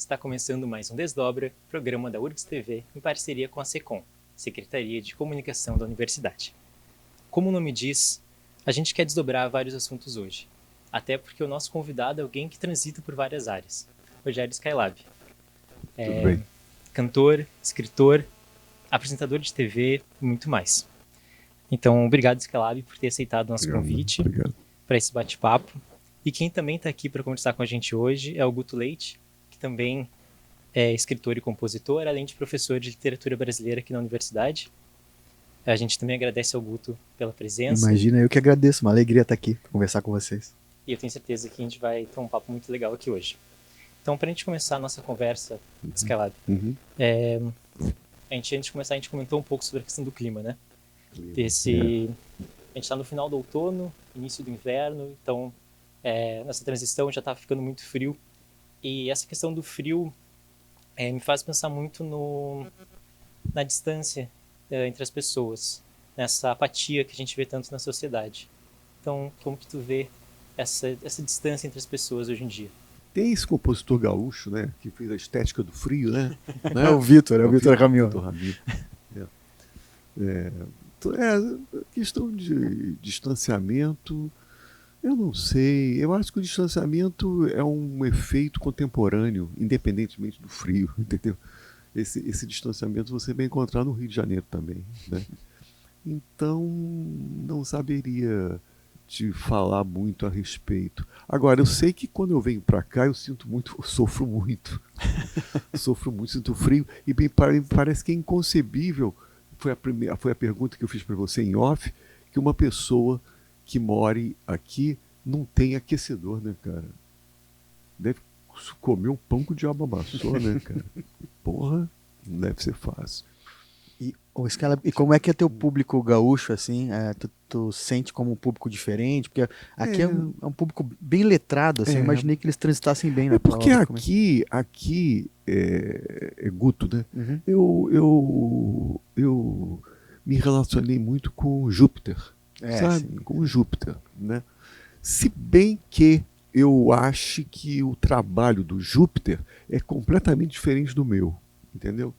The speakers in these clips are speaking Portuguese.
Está começando mais um Desdobra, programa da URGS TV em parceria com a SECOM, Secretaria de Comunicação da Universidade. Como o nome diz, a gente quer desdobrar vários assuntos hoje, até porque o nosso convidado é alguém que transita por várias áreas, Rogério Skylab. Tudo bem. Cantor, escritor, apresentador de TV e muito mais. Então, obrigado Skylab por ter aceitado o nosso convite para esse bate-papo. E quem também está aqui para conversar com a gente hoje é o Guto Leite, que também é escritor e compositor, além de professor de literatura brasileira aqui na universidade. A gente também agradece ao Guto pela presença. Imagina, eu que agradeço, uma alegria estar aqui para conversar com vocês. E eu tenho certeza que a gente vai ter um papo muito legal aqui hoje. Então, para a gente começar a nossa conversa, Skylab, antes de começar, a gente comentou um pouco sobre a questão do clima, né? A gente está no final do outono, início do inverno, então nessa transição já está ficando muito frio. E essa questão do frio me faz pensar muito na distância entre as pessoas, nessa apatia que a gente vê tanto na sociedade. Então, como que tu vê essa distância entre as pessoas hoje em dia? Tem esse compositor gaúcho, né, que fez a estética do frio, né? É o Vitor, Ramil. Questão de distanciamento, eu não sei. Eu acho que o distanciamento é um efeito contemporâneo, independentemente do frio, entendeu? Esse distanciamento você vai encontrar no Rio de Janeiro também, né? Então, não saberia te falar muito a respeito. Agora, eu sei que quando eu venho para cá, eu sinto muito, eu sofro muito. Sofro muito, sinto frio. E bem, parece que é inconcebível, foi a pergunta que eu fiz para você em off, que uma pessoa que more aqui não tem aquecedor, né, cara? Deve comer um pão que o diabo amassou, né, cara? Porra, não deve ser fácil. E como é que é teu público gaúcho, assim? Tu sente como um público diferente? Porque aqui é um público bem letrado, assim. Eu imaginei que eles transitassem bem na porque palavra. aqui é Guto, né? Uhum. Eu me relacionei muito com Júpiter, sabe? Sim. Com Júpiter, né? Se bem que eu acho que o trabalho do Júpiter é completamente diferente do meu, entendeu?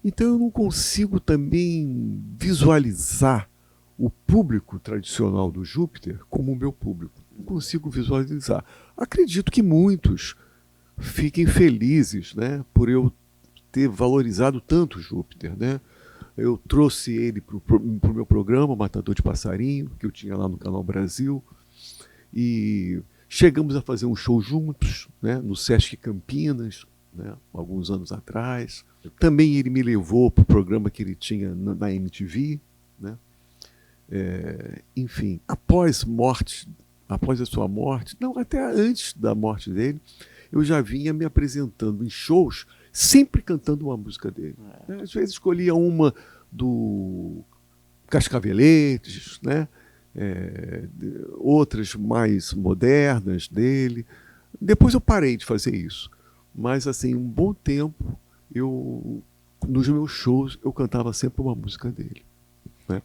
Então eu não consigo também visualizar o público tradicional do Júpiter como o meu público. Não consigo visualizar. Acredito que muitos fiquem felizes, né, por eu ter valorizado tanto o Júpiter, né? Eu trouxe ele para o meu programa, Matador de Passarinho, que eu tinha lá no Canal Brasil, e chegamos a fazer um show juntos, né, no Sesc Campinas, né, alguns anos atrás. Também ele me levou para o programa que ele tinha na MTV, né? Enfim, após a sua morte, não, até antes da morte dele, eu já vinha me apresentando em shows, sempre cantando uma música dele. Às vezes escolhia uma do Cascaveletes, né? Outras mais modernas dele. Depois eu parei de fazer isso. Mas, assim, um bom tempo, nos meus shows, eu cantava sempre uma música dele, né?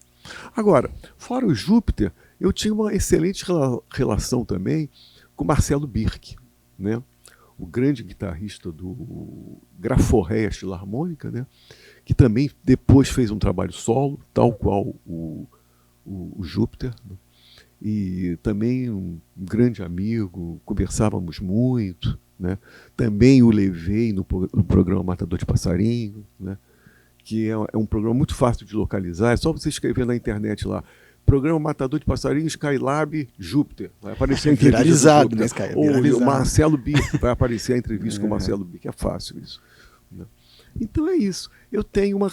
Agora, fora o Júpiter, eu tinha uma excelente relação também com Marcelo Birk, né? O grande guitarrista do Graforréia Filarmônica, né? Que também depois fez um trabalho solo, tal qual o Júpiter, né? E também um grande amigo, conversávamos muito, né? Também o levei no programa Matador de Passarinho, né? Que é um programa muito fácil de localizar, é só você escrever na internet lá, programa Matador de Passarinho, Skylab, Júpiter, vai aparecer a entrevista viralizado, né, Sky? Ou o Marcelo Birk, vai aparecer a entrevista com o Marcelo Birk, é fácil isso, né? Então é isso, eu tenho uma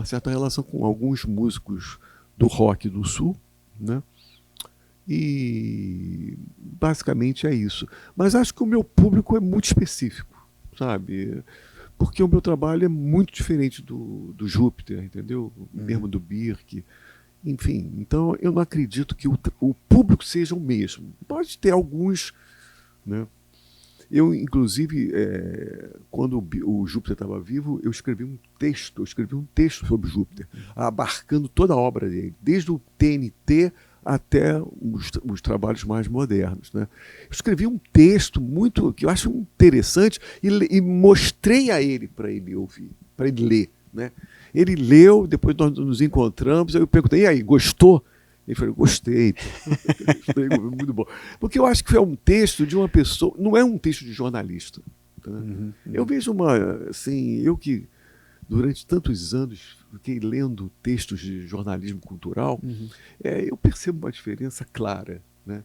certa relação com alguns músicos do rock do Sul, né? E basicamente é isso. Mas acho que o meu público é muito específico, sabe? Porque o meu trabalho é muito diferente do Júpiter, entendeu? Mesmo do Birk. Enfim, então eu não acredito que o público seja o mesmo. Pode ter alguns, né? Eu, inclusive, quando o Júpiter estava vivo, eu escrevi um texto sobre o Júpiter, abarcando toda a obra dele, desde o TNT até os trabalhos mais modernos, né? Eu escrevi um texto muito que eu acho interessante e mostrei a ele para ele ouvir, para ele ler, né? Ele leu, depois nós nos encontramos, eu perguntei, e aí, gostou? Ele falou, gostei, gostei, muito bom. Porque eu acho que é um texto de uma pessoa, não é um texto de jornalista. Tá? Eu vejo assim, eu que durante tantos anos fiquei lendo textos de jornalismo cultural, eu percebo uma diferença clara, né?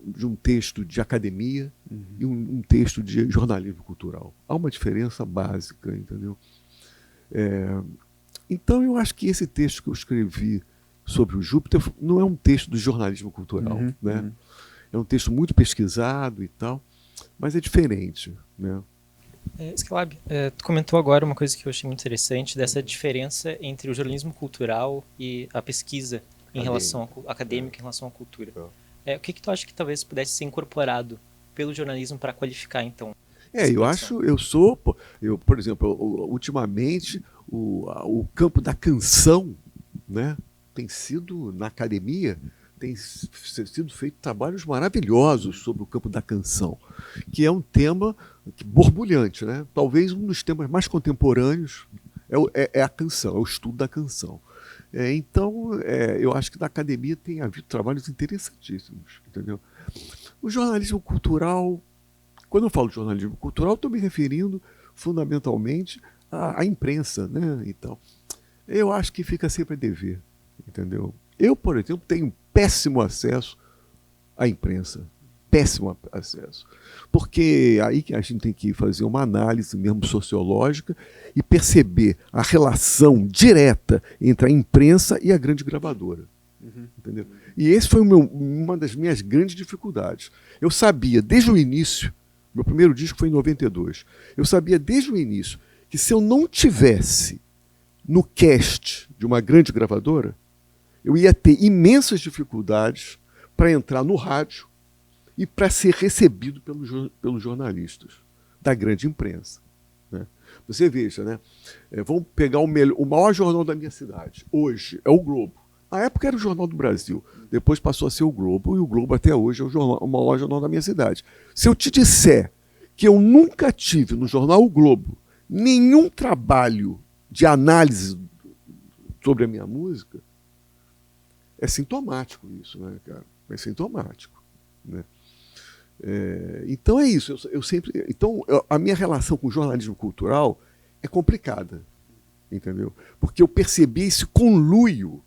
De um texto de academia e um texto de jornalismo cultural. Há uma diferença básica, entendeu? Então eu acho que esse texto que eu escrevi sobre o Júpiter não é um texto do jornalismo cultural, né? É um texto muito pesquisado e tal, mas é diferente, né? Skylab, tu comentou agora uma coisa que eu achei muito interessante, dessa diferença entre o jornalismo cultural e a pesquisa em relação acadêmica em relação à cultura. O que tu acha que talvez pudesse ser incorporado pelo jornalismo para qualificar, então? Por exemplo, ultimamente o campo da canção, né, tem sido, na academia, tem sido feito trabalhos maravilhosos sobre o campo da canção, que é um tema borbulhante, né? Talvez um dos temas mais contemporâneos é a canção, é o estudo da canção. Então, eu acho que na academia tem havido trabalhos interessantíssimos, entendeu? O jornalismo cultural, quando eu falo de jornalismo cultural, estou me referindo fundamentalmente à imprensa, né? Então, eu acho que fica sempre a dever, entendeu? Eu, por exemplo, tenho péssimo acesso à imprensa. Péssimo acesso. Porque aí que a gente tem que fazer uma análise mesmo sociológica e perceber a relação direta entre a imprensa e a grande gravadora. Entendeu? E esse foi uma das minhas grandes dificuldades. Eu sabia desde o início, meu primeiro disco foi em 92, eu sabia desde o início que se eu não tivesse no cast de uma grande gravadora, eu ia ter imensas dificuldades para entrar no rádio e para ser recebido pelos jornalistas da grande imprensa, né? Você veja, né? Vamos pegar o maior jornal da minha cidade. Hoje é o Globo. Na época era o Jornal do Brasil. Depois passou a ser o Globo, e o Globo até hoje é o maior jornal da minha cidade. Se eu te disser que eu nunca tive no jornal O Globo nenhum trabalho de análise sobre a minha música, é sintomático isso, né, cara? É sintomático, né? Então é isso. A minha relação com o jornalismo cultural é complicada, entendeu? Porque eu percebi esse conluio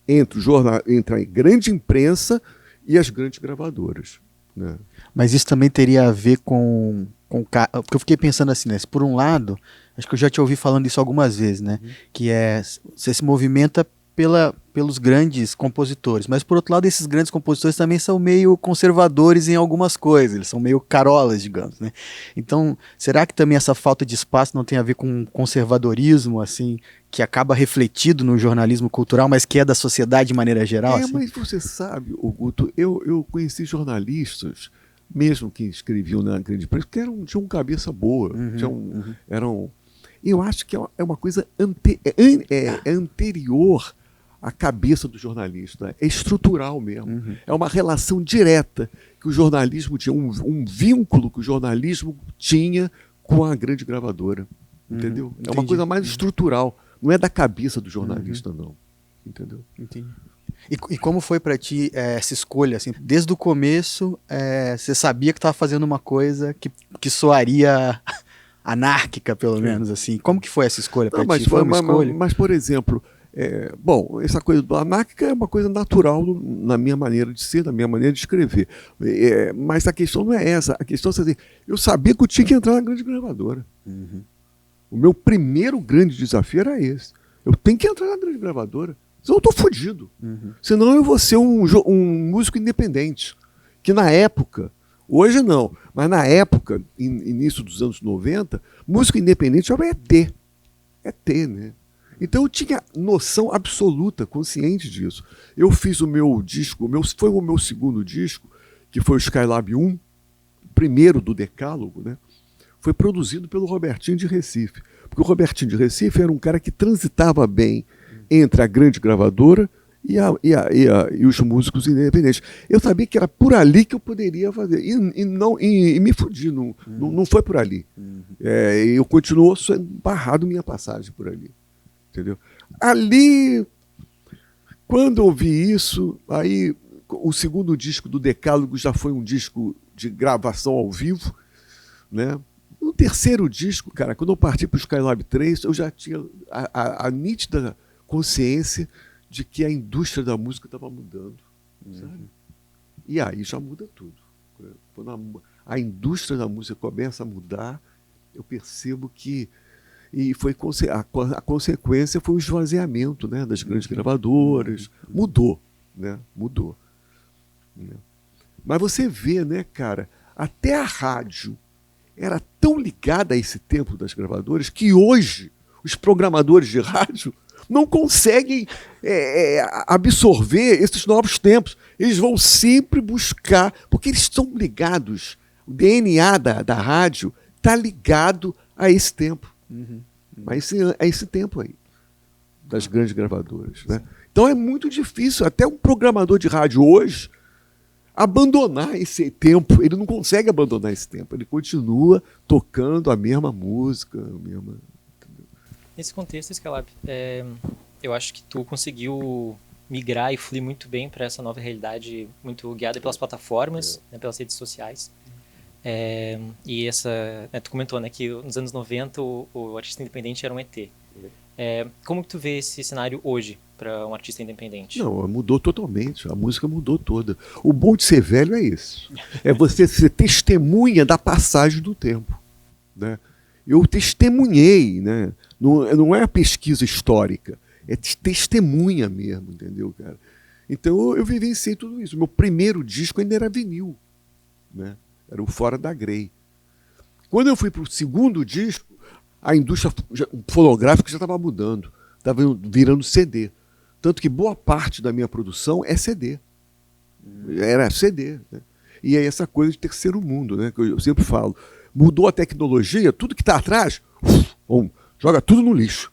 entre a grande imprensa e as grandes gravadoras, né? Mas isso também teria a ver com porque eu fiquei pensando assim, né? Por um lado, acho que eu já te ouvi falando isso algumas vezes, né? Que você se movimenta pelos grandes compositores, mas por outro lado esses grandes compositores também são meio conservadores em algumas coisas, eles são meio carolas, digamos, né? Então, será que também essa falta de espaço não tem a ver com conservadorismo, assim, que acaba refletido no jornalismo cultural, mas que é da sociedade de maneira geral? Assim? Mas você sabe, Guto, eu conheci jornalistas, mesmo que escreviam na grande imprensa, que tinham cabeça boa, eu acho que é uma coisa anterior à cabeça do jornalista, é estrutural mesmo, é uma relação direta que o jornalismo tinha, um vínculo que o jornalismo tinha com a grande gravadora, entendeu? É uma coisa mais estrutural, não é da cabeça do jornalista, não, entendeu? Entendi. E como foi para ti essa escolha? Assim, desde o começo, você sabia que estava fazendo uma coisa que soaria anárquica, pelo menos, assim. Como que foi essa escolha para ti? Foi uma escolha? Mas, por exemplo, essa coisa do anárquica é uma coisa natural na minha maneira de ser, na minha maneira de escrever. Mas a questão não é essa. A questão é assim, eu sabia que eu tinha que entrar na grande gravadora. O meu primeiro grande desafio era esse. Eu tenho que entrar na grande gravadora. Senão eu estou fodido. Senão eu vou ser um músico independente. Que na época, hoje não, mas na época, início dos anos 90, músico independente era ET. ET, né? Então eu tinha noção absoluta, consciente disso. Eu fiz o meu disco, foi o meu segundo disco, que foi o Skylab 1, o primeiro do Decálogo, né? Foi produzido pelo Robertinho de Recife. Porque o Robertinho de Recife era um cara que transitava bem entre a grande gravadora e os músicos independentes. Eu sabia que era por ali que eu poderia fazer. E me fudi, não foi por ali. Eu continuo barrado minha passagem por ali. Entendeu? Ali, quando eu vi isso, aí o segundo disco do Decálogo já foi um disco de gravação ao vivo, né? No terceiro disco, cara, quando eu parti para o Skylab 3, eu já tinha a nítida consciência de que a indústria da música estava mudando, sabe? E aí já muda tudo. Quando a indústria da música começa a mudar, eu percebo que a consequência foi o esvaziamento, né, das grandes gravadoras. Mudou, né? Mudou. Mas você vê, né, cara, até a rádio era tão ligada a esse tempo das gravadoras que hoje os programadores de rádio não conseguem absorver esses novos tempos. Eles vão sempre buscar, porque eles estão ligados. O DNA da rádio está ligado a esse tempo. A esse tempo aí, das grandes gravadoras. Né? Então é muito difícil, até um programador de rádio hoje, abandonar esse tempo. Ele não consegue abandonar esse tempo. Ele continua tocando a mesma música, Nesse contexto, Skylab, eu acho que tu conseguiu migrar e fluir muito bem para essa nova realidade, muito guiada pelas plataformas, né, pelas redes sociais. E tu comentou, né, que nos anos 90 o artista independente era um ET. Como que tu vê esse cenário hoje para um artista independente? Não, mudou totalmente. A música mudou toda. O bom de ser velho é isso. É você ser testemunha da passagem do tempo. Né? Eu testemunhei, né? Não é pesquisa histórica, é testemunha mesmo, entendeu, cara? Então eu vivenciei tudo isso. Meu primeiro disco ainda era vinil, né? Era o Fora da Grey. Quando eu fui para o segundo disco, a indústria fonográfica já estava mudando, estava virando CD. Tanto que boa parte da minha produção é CD. Era CD. Né? E é essa coisa de terceiro mundo, né? Que eu sempre falo. Mudou a tecnologia, tudo que está atrás, joga tudo no lixo.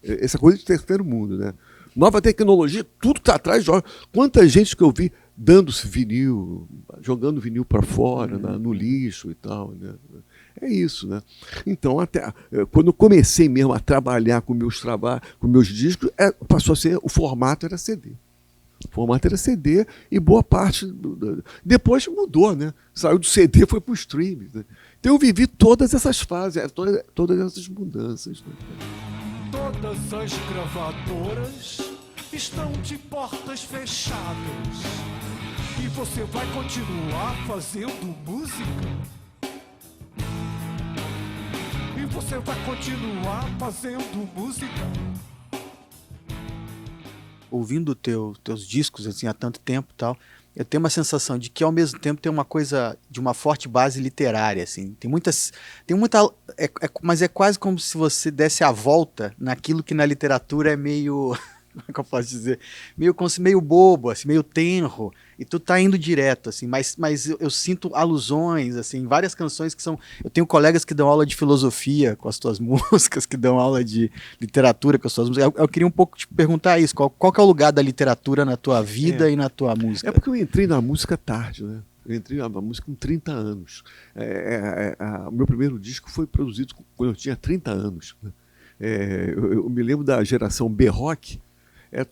Essa coisa de terceiro mundo. Né? Nova tecnologia, tudo que está atrás, joga. Quanta gente que eu vi dando-se vinil, jogando vinil para fora, no lixo e tal. Né? É isso, né? Então, até quando eu comecei mesmo a trabalhar com meus discos, passou a ser, o formato era CD. O formato era CD e boa parte... Depois mudou, né? Saiu do CD e foi para o streaming. Né? Então eu vivi todas essas fases, todas essas mudanças. Né? Todas as gravadoras estão de portas fechadas. E você vai continuar fazendo música? E você vai continuar fazendo música? Ouvindo teus discos assim, há tanto tempo e tal, eu tenho uma sensação de que ao mesmo tempo tem uma coisa de uma forte base literária, assim. Tem muita, mas é quase como se você desse a volta naquilo que na literatura é meio, como é que eu posso dizer, meio bobo, assim, meio tenro, e tu tá indo direto, assim, mas eu sinto alusões, assim, várias canções que são... Eu tenho colegas que dão aula de filosofia com as tuas músicas, que dão aula de literatura com as tuas músicas. Eu queria um pouco te perguntar isso, qual que é o lugar da literatura na tua vida e na tua música? É porque eu entrei na música tarde, né? Eu entrei na música com 30 anos. O meu primeiro disco foi produzido quando eu tinha 30 anos. Né? Eu me lembro da geração B-Rock,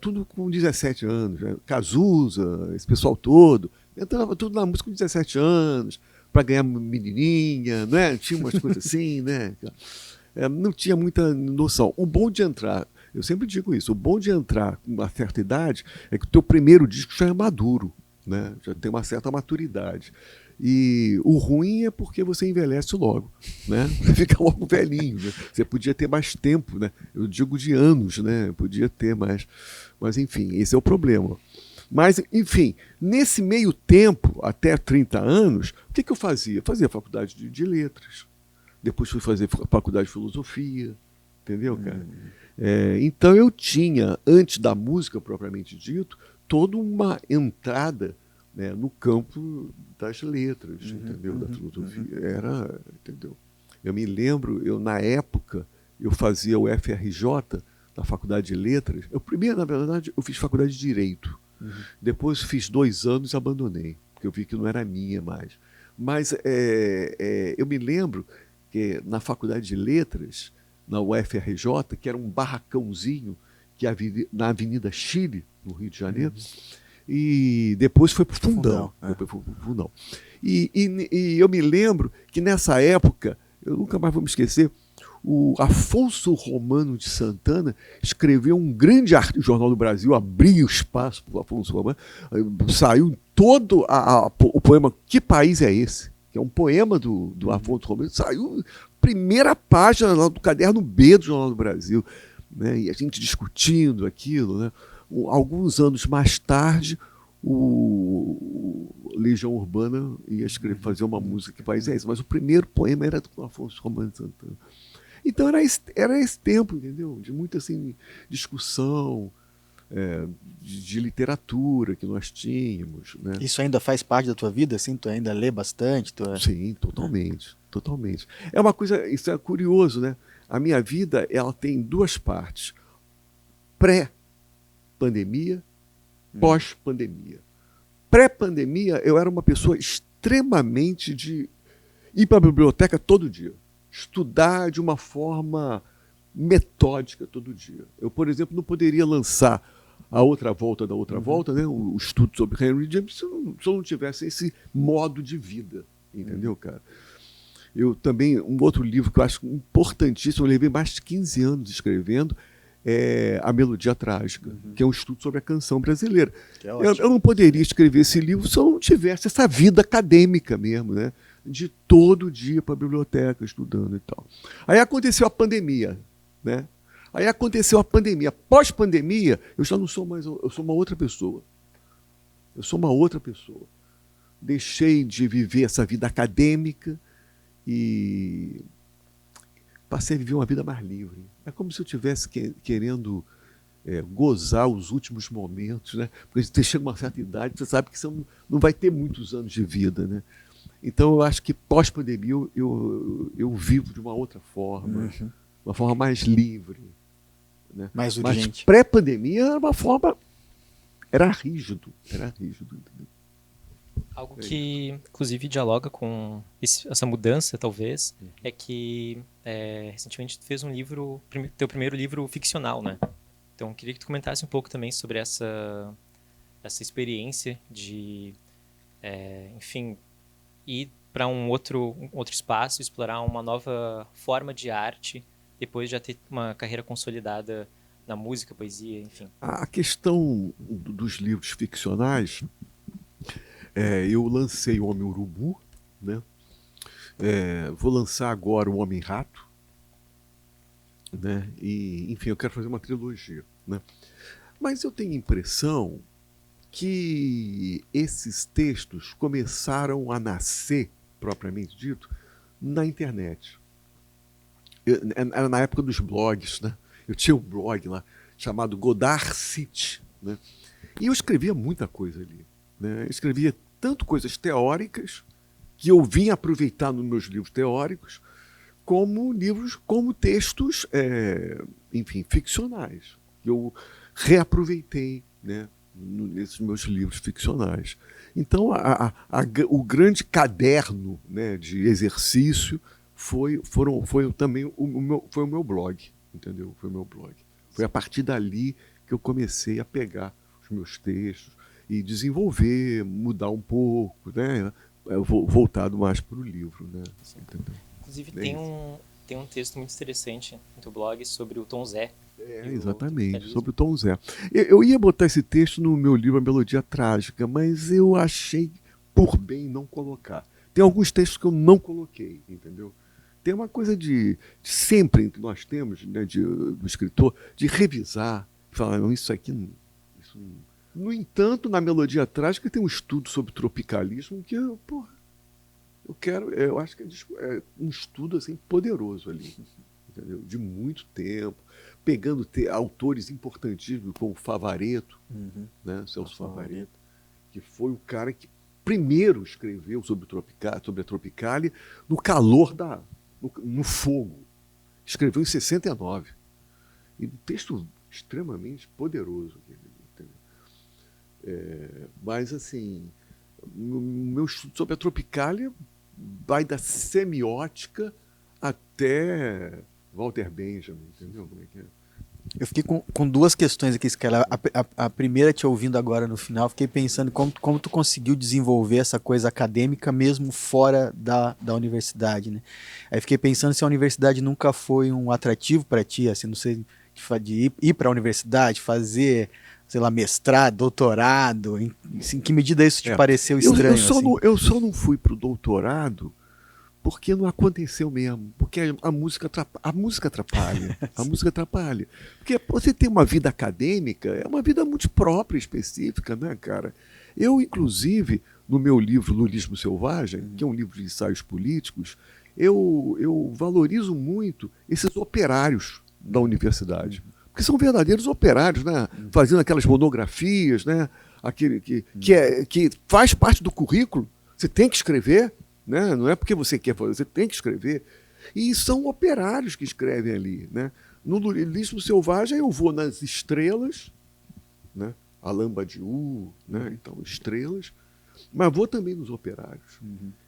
tudo com 17 anos, né? Cazuza, esse pessoal todo, entrava tudo na música com 17 anos, para ganhar menininha, né? Tinha umas coisas assim, né? Não tinha muita noção. O bom de entrar, eu sempre digo isso, o bom de entrar com uma certa idade é que o teu primeiro disco já é maduro, né? Já tem uma certa maturidade. E o ruim é porque você envelhece logo, né? Você fica logo velhinho, né? Você podia ter mais tempo, né? Eu digo de anos, né? Podia ter mais. Mas, enfim, esse é o problema. Mas, enfim, nesse meio tempo, até 30 anos, o que eu fazia? Fazia faculdade de letras. Depois fui fazer faculdade de filosofia. Entendeu, cara? Então eu tinha, antes da música propriamente dito, toda uma entrada, né, no campo das letras, entendeu? Da filosofia. Entendeu? Eu me lembro, na época, eu fazia o FRJ na faculdade de letras. Eu primeiro, na verdade, eu fiz faculdade de direito. Depois fiz 2 anos e abandonei, porque eu vi que não era minha mais. Mas eu me lembro que na faculdade de letras, na UFRJ, que era um barracãozinho na Avenida Chile, no Rio de Janeiro, e depois foi para o Fundão. Depois foi pro Fundão. E eu me lembro que nessa época, eu nunca mais vou me esquecer, o Afonso Romano de Santana escreveu um grande artigo, o Jornal do Brasil abriu espaço para o Afonso Romano, saiu todo o poema Que País é Esse? Que é um poema do Afonso Romano, saiu primeira página do caderno B do Jornal do Brasil, né? E a gente discutindo aquilo, né? Alguns anos mais tarde, o Legião Urbana ia fazer uma música Que País é Esse? Mas o primeiro poema era do Afonso Romano de Santana. Então era esse tempo, entendeu? De muita assim, discussão, de literatura que nós tínhamos. Né? Isso ainda faz parte da tua vida? Assim, tu ainda lê bastante? Sim, totalmente. Totalmente. É uma coisa, isso é curioso, né? A minha vida, ela tem 2 partes. Pré-pandemia, pós-pandemia. Pré-pandemia, eu era uma pessoa extremamente de ir para a biblioteca todo dia. Estudar de uma forma metódica todo dia. Eu, por exemplo, não poderia lançar a outra volta da outra volta, né? O estudo sobre Henry James, se eu não tivesse esse modo de vida. Entendeu, cara? Eu também, um outro livro que eu acho importantíssimo, eu levei mais de 15 anos escrevendo, é A Melodia Trágica, que é um estudo sobre a canção brasileira. Eu não poderia escrever esse livro se eu não tivesse essa vida acadêmica mesmo, né? De todo dia para a biblioteca, estudando e tal. Aí aconteceu a pandemia, né? Pós-pandemia, eu já não sou mais, eu sou uma outra pessoa. Deixei de viver essa vida acadêmica e passei a viver uma vida mais livre. É como se eu estivesse querendo gozar os últimos momentos, né? Porque você chega a uma certa idade, você sabe que você não vai ter muitos anos de vida, né? Então, eu acho que pós-pandemia eu vivo de uma outra forma, uma forma mais livre. Né? Mais urgente. Mas pré-pandemia era uma forma... Era rígido. Entendeu? Algo que, inclusive, dialoga com essa mudança, talvez, é que recentemente tu fez um livro, teu primeiro livro ficcional, né? Então, queria que tu comentasse um pouco também sobre essa experiência de, enfim, ir para um outro espaço, explorar uma nova forma de arte, depois de já ter uma carreira consolidada na música, poesia, enfim. A questão dos livros ficcionais, eu lancei O Homem-Urubu, né? Vou lançar agora O Homem-Rato, né? E, enfim, eu quero fazer uma trilogia, né? Mas eu tenho a impressão que esses textos começaram a nascer, propriamente dito, na internet. Era na época dos blogs, né? Eu tinha um blog lá chamado Godard City, né? E eu escrevia muita coisa ali, né? Eu escrevia tanto coisas teóricas que eu vim aproveitar nos meus livros teóricos, como textos, enfim, ficcionais. Eu reaproveitei, né, nesses meus livros ficcionais. Então, o grande caderno, né, de exercício foi também o meu blog, entendeu? Foi o meu blog. Foi a partir dali que eu comecei a pegar os meus textos e desenvolver, mudar um pouco, né, voltado mais para o livro, né? Entendeu? Inclusive, tem um texto muito interessante no teu blog sobre o Tom Zé. Exatamente, sobre o Tom Zé. Eu ia botar esse texto no meu livro A Melodia Trágica, mas eu achei por bem não colocar. Tem alguns textos que eu não coloquei, entendeu? Tem uma coisa de sempre que nós temos, né, do escritor, de revisar, falar, não, isso aqui... No entanto, na Melodia Trágica tem um estudo sobre tropicalismo que eu acho que é um estudo assim, poderoso ali, entendeu? De muito tempo, pegando autores importantíssimos como Favaretto, né? Celso Favaretto, que foi o cara que primeiro escreveu sobre a Tropicália no calor no fogo. Escreveu em 69. E um texto extremamente poderoso. Mas, assim, o meu estudo sobre a Tropicália vai da semiótica até Walter Benjamin, entendeu como é que é? Eu fiquei com duas questões aqui, Skylar. A primeira, te ouvindo agora no final, fiquei pensando como tu conseguiu desenvolver essa coisa acadêmica mesmo fora da universidade, né? Aí fiquei pensando se a universidade nunca foi um atrativo para ti, assim, não sei, de ir para a universidade, fazer, sei lá, mestrado, doutorado, em que medida isso te pareceu estranho, assim? Eu só não fui para o doutorado porque não aconteceu mesmo. Porque a música atrapalha. A música atrapalha. Porque você tem uma vida acadêmica, é uma vida muito própria, específica, né, cara? Eu, inclusive, no meu livro Lulismo Selvagem, que é um livro de ensaios políticos, eu valorizo muito esses operários da universidade. Porque são verdadeiros operários, né? Fazendo aquelas monografias, né? Aquele que faz parte do currículo. Você tem que escrever, né? Não é porque você quer fazer, você tem que escrever. E são operários que escrevem ali, né? No Lulismo Selvagem eu vou nas estrelas, né? Alain Badiou, né? Então, estrelas, mas vou também nos operários.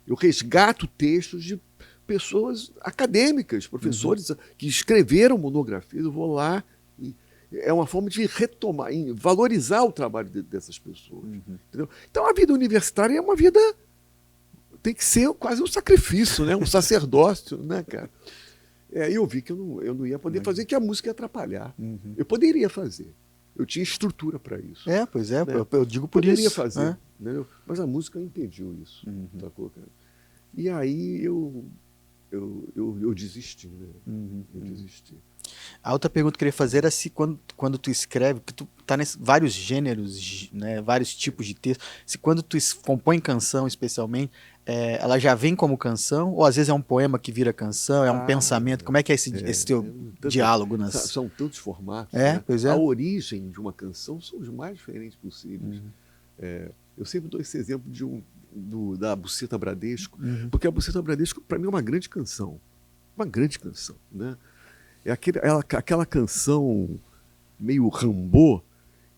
Eu resgato textos de pessoas acadêmicas, professores que escreveram monografias, eu vou lá e é uma forma de retomar, valorizar o trabalho dessas pessoas. Entendeu? Então a vida universitária é uma vida, tem que ser quase um sacrifício, né? Um sacerdócio, né, cara? Eu vi que eu não ia poder fazer, que a música ia atrapalhar. Eu poderia fazer. Eu tinha estrutura para isso. Pois é, né? eu digo por poderia isso. fazer, né? Mas a música impediu isso. Sacou, cara? E aí eu desisti, né? Eu desisti. A outra pergunta que eu queria fazer era se quando tu escreve, que tu tá nesses vários gêneros, né, vários tipos de texto, se quando tu compõe canção especialmente, ela já vem como canção, ou às vezes é um poema que vira canção, é um pensamento, como é que é esse teu diálogo? São tantos formatos. Pois é. A origem de uma canção são os mais diferentes possíveis. Eu sempre dou esse exemplo da Buceta Bradesco, porque a Buceta Bradesco, para mim, é uma grande canção. Uma grande canção, né? É aquela canção meio Rambo,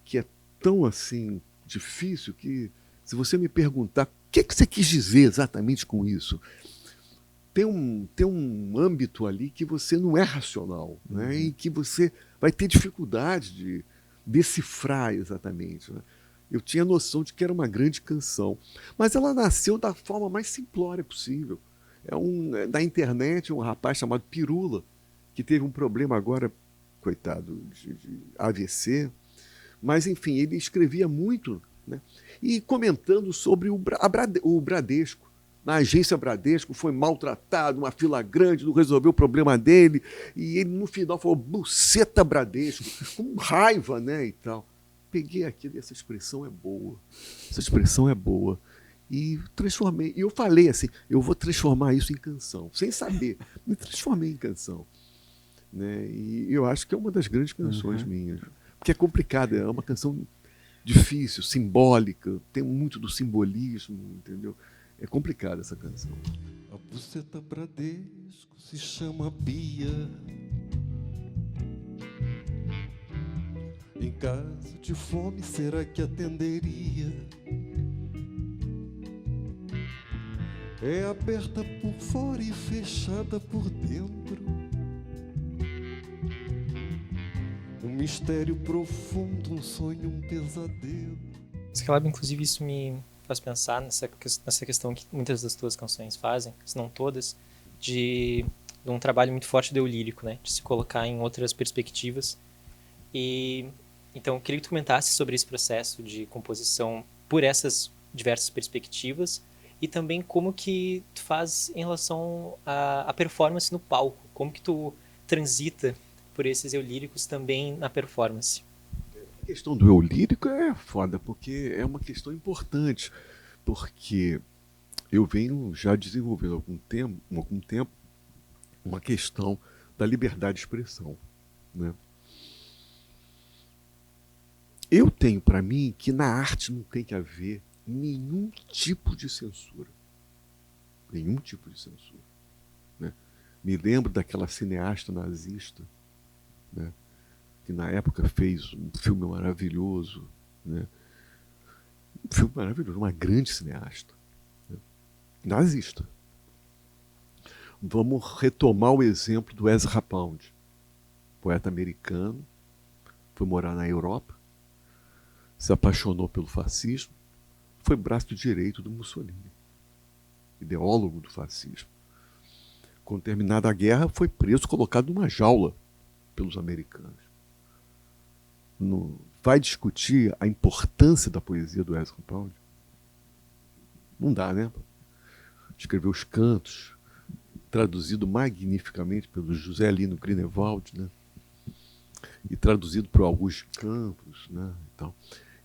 que é tão assim difícil que, se você me perguntar o que você quis dizer exatamente com isso, tem um âmbito ali que você não é racional, né? E que você vai ter dificuldade de decifrar exatamente, né? Eu tinha noção de que era uma grande canção, mas ela nasceu da forma mais simplória possível. Da internet, um rapaz chamado Pirula, que teve um problema agora, coitado, de AVC, mas, enfim, ele escrevia muito, né? E comentando sobre o Bradesco. Na agência Bradesco, foi maltratado, uma fila grande, não resolveu o problema dele, e ele, no final, falou Buceta Bradesco, com raiva, né, e tal. Peguei aquilo e essa expressão é boa. Essa expressão é boa. E transformei. E eu falei assim, eu vou transformar isso em canção. Sem saber. Me transformei em canção. Né? E eu acho que é uma das grandes canções minhas. Porque é complicada, é uma canção difícil, simbólica, tem muito do simbolismo, entendeu? É complicada essa canção. A Buceta Bradesco se chama Bia. Em caso de fome, será que atenderia? É aberta por fora e fechada por dentro. Um mistério profundo, um sonho, um pesadelo. Skylab, inclusive, isso me faz pensar nessa questão que muitas das tuas canções fazem, se não todas, de um trabalho muito forte do eu lírico, né? De se colocar em outras perspectivas. E então eu queria que tu comentasse sobre esse processo de composição por essas diversas perspectivas e também como que tu faz em relação à performance no palco, como que tu transita por esses eu líricos também na performance. A questão do eu lírico é foda, porque é uma questão importante, porque eu venho já desenvolvendo há algum tempo uma questão da liberdade de expressão, né? Eu tenho para mim que na arte não tem que haver nenhum tipo de censura. Nenhum tipo de censura. Né? Me lembro daquela cineasta nazista, né? que na época fez um filme maravilhoso, né? Um filme maravilhoso, uma grande cineasta, né? Nazista. Vamos retomar o exemplo do Ezra Pound, poeta americano, foi morar na Europa, se apaixonou pelo fascismo, foi braço direito do Mussolini, ideólogo do fascismo. Quando terminada a guerra, foi preso, colocado numa jaula pelos americanos. Vai discutir a importância da poesia do Ezra Pound? Não dá, né? Escreveu os cantos, traduzido magnificamente pelo José Lino Grünewald, né? E traduzido por Augusto Campos, né?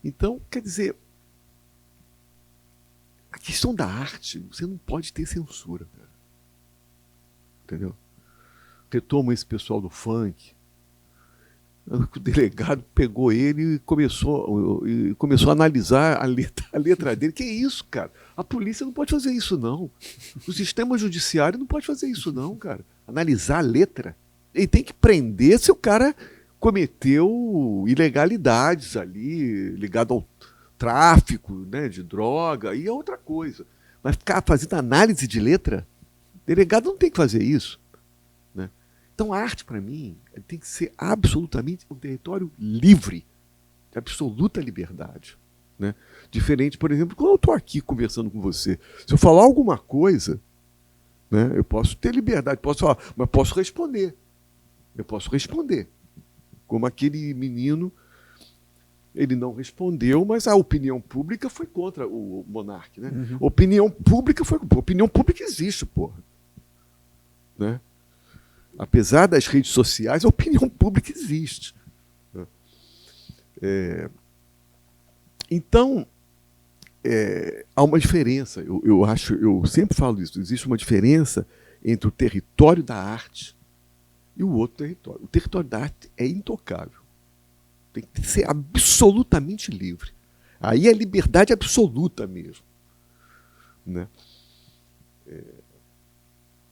Então, quer dizer, a questão da arte, você não pode ter censura, cara. Entendeu? Retomo esse pessoal do funk. O delegado pegou ele e começou a analisar a letra dele. Que isso, cara? A polícia não pode fazer isso, não. O sistema judiciário não pode fazer isso, não, cara. Analisar a letra. Ele tem que prender se o cara cometeu ilegalidades ali, ligado ao tráfico, né, de droga, e é outra coisa. Mas ficar fazendo análise de letra, delegado não tem que fazer isso, né? Então a arte, para mim, tem que ser absolutamente um território livre, de absoluta liberdade, né? Diferente, por exemplo, quando eu estou aqui conversando com você, se eu falar alguma coisa, né, eu posso ter liberdade, posso falar, mas posso responder. Eu posso responder. Como aquele menino, ele não respondeu, mas a opinião pública foi contra o monarca, né? Uhum. Opinião pública existe, porra. Né? Apesar das redes sociais, a opinião pública existe. Né? Então, há uma diferença. Eu sempre falo isso. Existe uma diferença entre o território da arte e o outro território. O território da arte é intocável. Tem que ser absolutamente livre. Aí é liberdade absoluta mesmo. Né?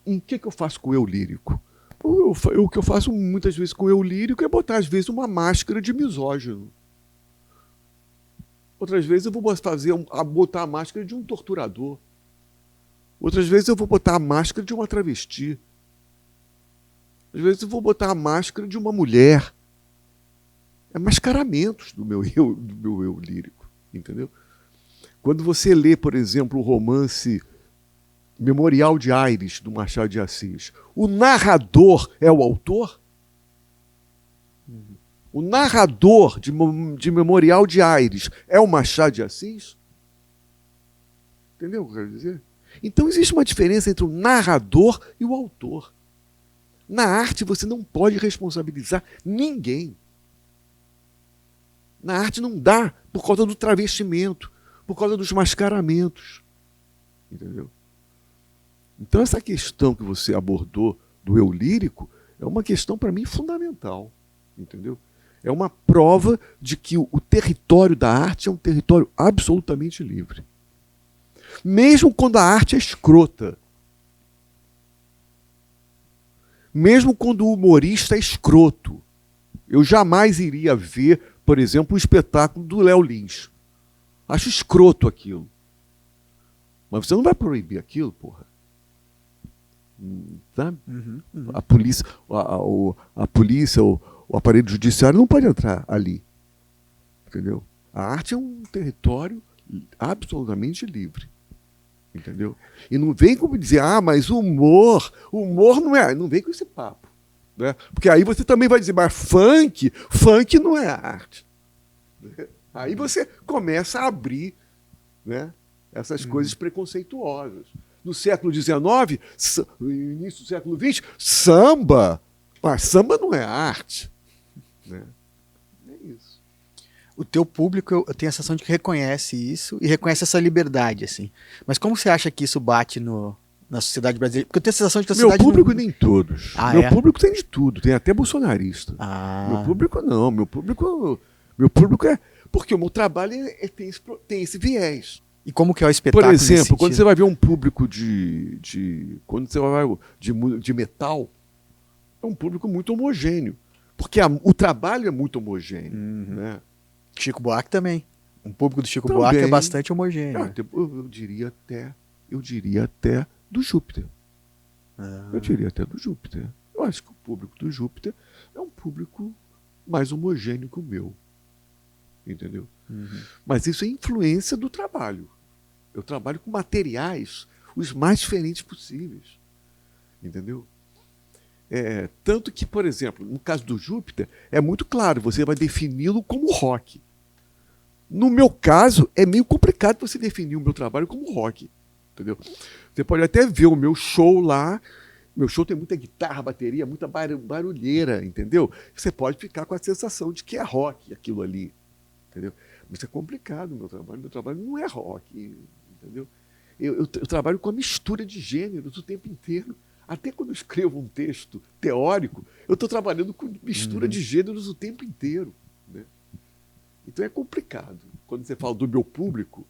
Em que eu faço com o eu lírico? O que eu faço muitas vezes com o eu lírico é botar, às vezes, uma máscara de misógino. Outras vezes eu vou botar a máscara de um torturador. Outras vezes eu vou botar a máscara de uma travesti. Às vezes eu vou botar a máscara de uma mulher. É mascaramentos do meu eu lírico, entendeu? Quando você lê, por exemplo, o romance Memorial de Aires, do Machado de Assis, o narrador é o autor? O narrador de Memorial de Aires é o Machado de Assis? Entendeu o que eu quero dizer? Então existe uma diferença entre o narrador e o autor. Na arte você não pode responsabilizar ninguém. Na arte não dá, por causa do travestimento, por causa dos mascaramentos. Entendeu? Então essa questão que você abordou do eu lírico é uma questão, para mim, fundamental. Entendeu? É uma prova de que o território da arte é um território absolutamente livre. Mesmo quando a arte é escrota. Mesmo quando o humorista é escroto. Eu jamais iria ver, por exemplo, o espetáculo do Léo Lins. Acho escroto aquilo. Mas você não vai proibir aquilo, porra. Sabe? A polícia, a polícia, o aparelho judiciário não pode entrar ali. Entendeu? A arte é um território absolutamente livre. Entendeu? E não vem como dizer, mas o humor não é. Não vem com esse papo. Né? Porque aí você também vai dizer, mas funk não é arte. Aí você começa a abrir, né, essas coisas preconceituosas. No século XIX, no início do século XX, samba. Mas samba não é arte. Né? É isso. O teu público, eu tenho a sensação de que reconhece isso e reconhece essa liberdade, assim. Mas como você acha que isso bate na sociedade brasileira? Porque eu tenho a sensação de que a sociedade... Meu público nem todos. Meu público tem de tudo, tem até bolsonarista. Meu público não, meu público é... Porque o meu trabalho tem esse viés. E como que é o espetáculo? Por exemplo, quando você vai ver um público quando você vai de metal, é um público muito homogêneo. Porque o trabalho é muito homogêneo. Né? Chico Buarque também. O público do Chico Também. Buarque é bastante homogêneo. Eu diria até do Júpiter. Ah. Eu diria até do Júpiter. Eu acho que o público do Júpiter é um público mais homogêneo que o meu. Entendeu? Mas isso é influência do trabalho. Eu trabalho com materiais os mais diferentes possíveis. Entendeu? Tanto que, por exemplo, no caso do Júpiter, é muito claro, você vai defini-lo como rock. No meu caso, é meio complicado você definir o meu trabalho como rock. Entendeu? Você pode até ver o meu show lá. Meu show tem muita guitarra, bateria, muita barulheira, entendeu? Você pode ficar com a sensação de que é rock aquilo ali, entendeu? Mas é complicado o meu trabalho. Meu trabalho não é rock, entendeu? Eu trabalho com a mistura de gêneros o tempo inteiro. Até quando eu escrevo um texto teórico, eu estou trabalhando com mistura de gêneros o tempo inteiro, né? Então é complicado. Quando você fala do meu público,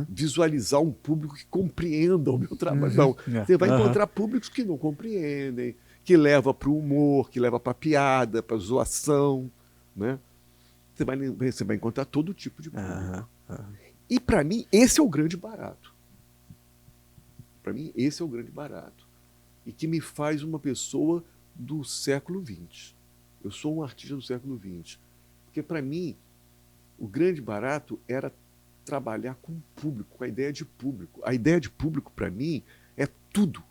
visualizar um público que compreenda o meu trabalho. Não, você vai encontrar públicos que não compreendem, que leva para o humor, que leva para a piada, para a zoação, né? Você vai encontrar todo tipo de público. E para mim, esse é o grande barato. Para mim, esse é o grande barato. E que me faz uma pessoa do século XX. Eu sou um artista do século XX. Porque para mim, o grande barato era trabalhar com o público, com a ideia de público. A ideia de público, para mim, é tudo.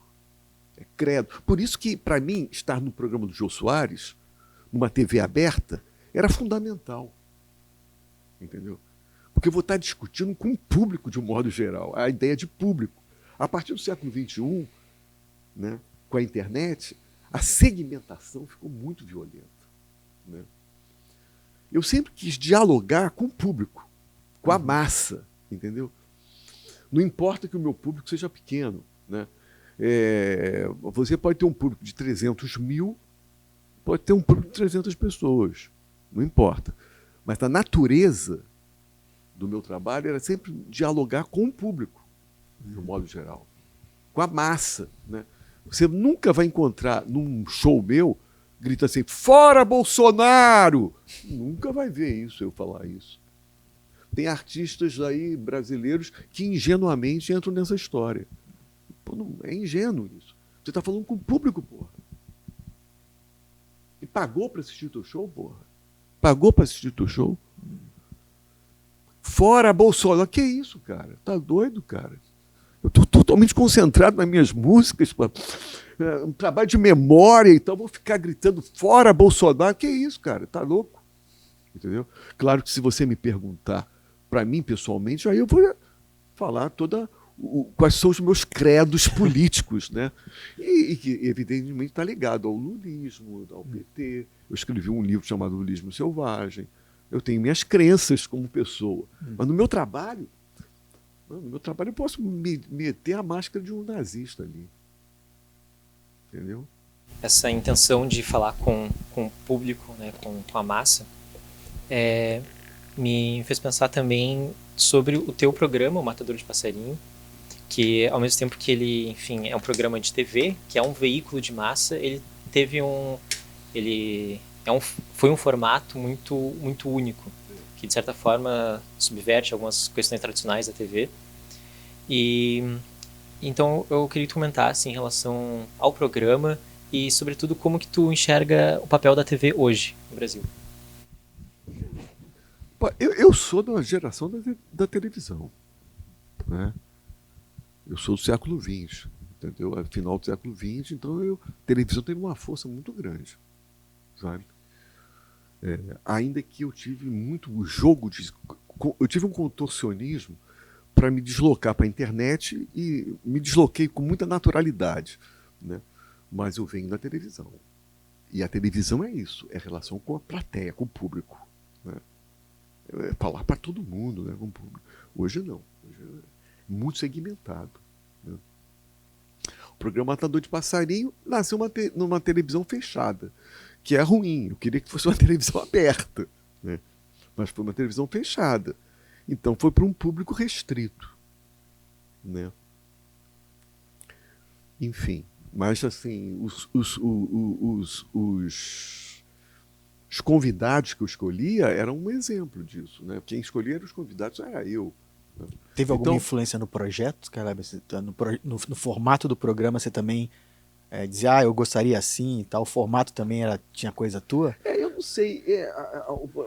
É credo. Por isso que, para mim, estar no programa do Jô Soares, numa TV aberta, era fundamental. Entendeu? Porque eu vou estar discutindo com o público, de um modo geral, a ideia de público. A partir do século XXI, né, com a internet, a segmentação ficou muito violenta. Né? Eu sempre quis dialogar com o público, com a massa, entendeu? Não importa que o meu público seja pequeno, né? Você pode ter um público de 300 mil, pode ter um público de 300 pessoas, não importa. Mas a natureza do meu trabalho era sempre dialogar com o público, de um modo geral, com a massa, né? Você nunca vai encontrar num show meu grita assim, fora Bolsonaro! Nunca vai ver isso, eu falar isso. Tem artistas aí brasileiros que ingenuamente entram nessa história. Pô, não, é ingênuo isso. Você está falando com o público, porra. E pagou para assistir o teu show, porra? Pagou para assistir o teu show? Fora Bolsonaro! Que isso, cara? Tá doido, cara? Eu estou totalmente concentrado nas minhas músicas, um trabalho de memória, então vou ficar gritando fora Bolsonaro. Que isso, cara? Tá louco? Entendeu? Claro que se você me perguntar para mim pessoalmente, aí eu vou falar quais são os meus credos políticos, né? E que evidentemente está ligado ao lulismo, ao PT. Eu escrevi um livro chamado Lulismo Selvagem. Eu tenho minhas crenças como pessoa. Mas no meu trabalho eu posso meter a máscara de um nazista ali. Entendeu? Essa intenção de falar com o público, né, com a massa, me fez pensar também sobre o teu programa, o Matador de Passarinho, que ao mesmo tempo que ele, enfim, é um programa de TV, que é um veículo de massa, ele teve foi um formato muito, muito único, que de certa forma subverte algumas questões tradicionais da TV. E então eu queria que tu comentasse em relação ao programa e sobretudo como que tu enxerga o papel da TV hoje no Brasil. Eu sou da geração da televisão, né? Eu sou do século XX, entendeu? É final do século XX, então a televisão teve uma força muito grande, sabe? Ainda que eu tive muito eu tive um contorcionismo para me deslocar para a internet e me desloquei com muita naturalidade, né? Mas eu venho da televisão. E a televisão é isso, é relação com a plateia, com o público, né? É falar para todo mundo, né, com o público. Hoje não, hoje é muito segmentado, né? O programa Matador de Passarinho nasceu numa televisão fechada, que é ruim. Eu queria que fosse uma televisão aberta, né? Mas foi uma televisão fechada. Então foi para um público restrito, né? Enfim, mas assim, Os convidados que eu escolhia eram um exemplo disso, né? Quem escolhia eram os convidados, era eu. Né? Teve alguma Então, influência no projeto, Skylab? No formato do programa você também dizia, eu gostaria assim e tal, o formato também tinha coisa tua? eu não sei,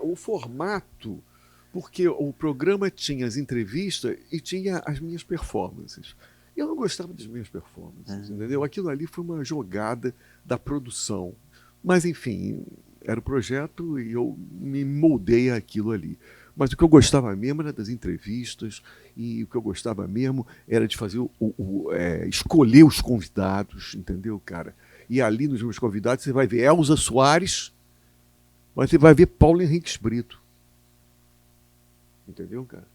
o formato, porque o programa tinha as entrevistas e tinha as minhas performances. Eu não gostava das minhas performances, entendeu? Aquilo ali foi uma jogada da produção. Mas, enfim, era o projeto e eu me moldei àquilo ali. Mas o que eu gostava mesmo era das entrevistas e o que eu gostava mesmo era de fazer escolher os convidados, entendeu, cara? E ali nos meus convidados você vai ver Elza Soares, mas você vai ver Paulo Henrique Brito. Entendeu, cara?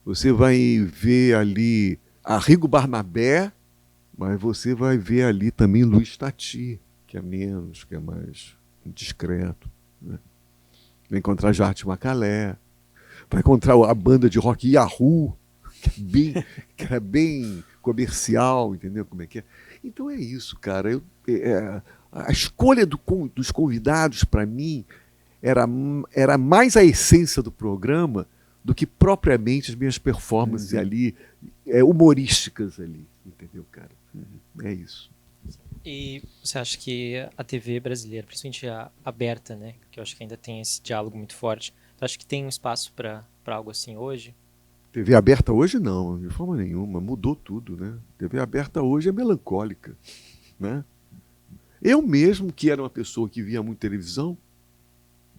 Você vai ver ali Arrigo Barnabé, mas você vai ver ali também Luiz Tati, que é menos, que é mais discreto. Né? Vai encontrar Jarte Macalé, vai encontrar a banda de rock Yahoo, que é bem comercial, entendeu como é que é? Então é isso, cara. A escolha dos convidados, para mim, era mais a essência do programa do que propriamente as minhas performances ali, humorísticas ali, entendeu, cara? É isso. E você acha que a TV brasileira, principalmente a aberta, né, que eu acho que ainda tem esse diálogo muito forte, você acha que tem um espaço para algo assim hoje? TV aberta hoje não, de forma nenhuma, mudou tudo, né? TV aberta hoje é melancólica, né? Eu mesmo, que era uma pessoa que via muito televisão,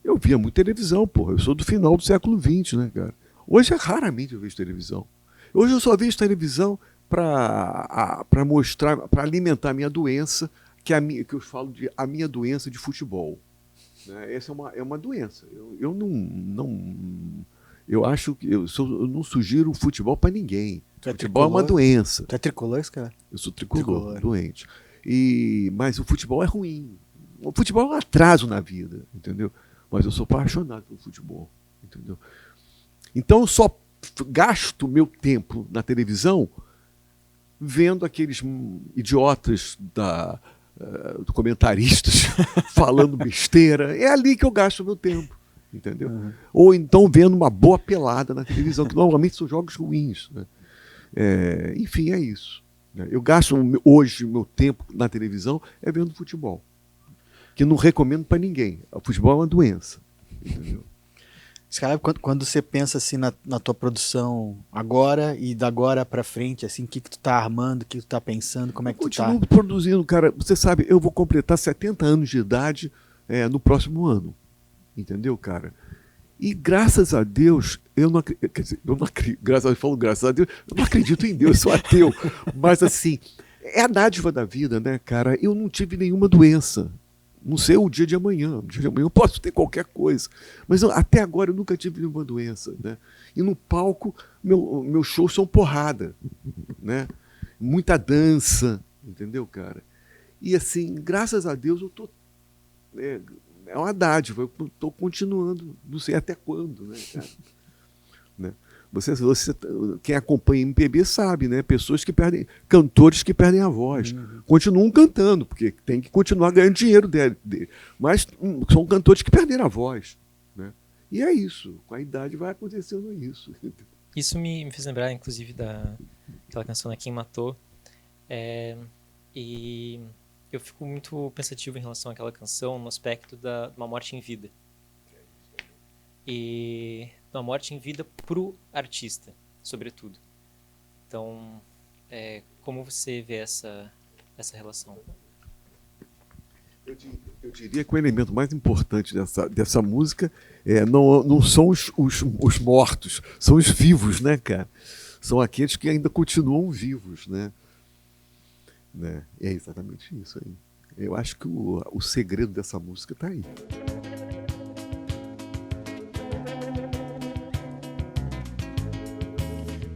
eu via muito televisão, porra. Eu sou do final do século XX, né, cara? Hoje raramente eu vejo televisão. Hoje eu só vejo televisão para mostrar, para alimentar a minha doença, que eu falo de a minha doença de futebol. Né? Essa é uma doença. Eu eu acho que eu não sugiro futebol para ninguém. Futebol é uma doença. Tu é tricolor, cara? Eu sou tricolor, doente. Mas o futebol é ruim. O futebol é um atraso na vida, entendeu? Mas eu sou apaixonado pelo futebol, entendeu? Então eu só gasto meu tempo na televisão vendo aqueles idiotas comentaristas falando besteira. É ali que eu gasto meu tempo, entendeu? Ou então vendo uma boa pelada na televisão, que normalmente são jogos ruins. Né? Enfim, é isso. Eu gasto hoje meu tempo na televisão vendo futebol, que não recomendo para ninguém. O futebol é uma doença, entendeu? Skylab, quando você pensa assim na tua produção agora e da agora para frente, assim, o que tu tá armando, o que tu tá pensando, como é que tu tá? Continuo produzindo, cara. Você sabe, eu vou completar 70 anos de idade no próximo ano, entendeu, cara? E graças a Deus, eu não acredito, quer dizer, eu não acredito, graças a Deus, eu não acredito em Deus, eu sou ateu. Mas assim, é a dádiva da vida, né, cara? Eu não tive nenhuma doença. Não sei o dia de amanhã. O dia de amanhã eu posso ter qualquer coisa. Mas até agora eu nunca tive nenhuma doença. Né? E no palco, meus shows são porrada. Né? Muita dança. Entendeu, cara? E assim, graças a Deus, eu tô. É uma dádiva. Eu estou continuando. Não sei até quando, né, cara? Né? Quem acompanha MPB sabe, né? Cantores que perdem a voz. Continuam cantando, porque tem que continuar ganhando dinheiro dele. Mas são cantores que perderam a voz. Né? E é isso. Com a idade vai acontecendo isso. Isso me fez lembrar, inclusive, daquela canção da Quem Matou. E eu fico muito pensativo em relação àquela canção no aspecto de uma morte em vida. E uma morte em vida pro artista, sobretudo. Então, como você vê essa relação? Eu diria que o elemento mais importante dessa música não são os mortos, são os vivos, né, cara? São aqueles que ainda continuam vivos, né? É exatamente isso aí. Eu acho que o segredo dessa música está aí.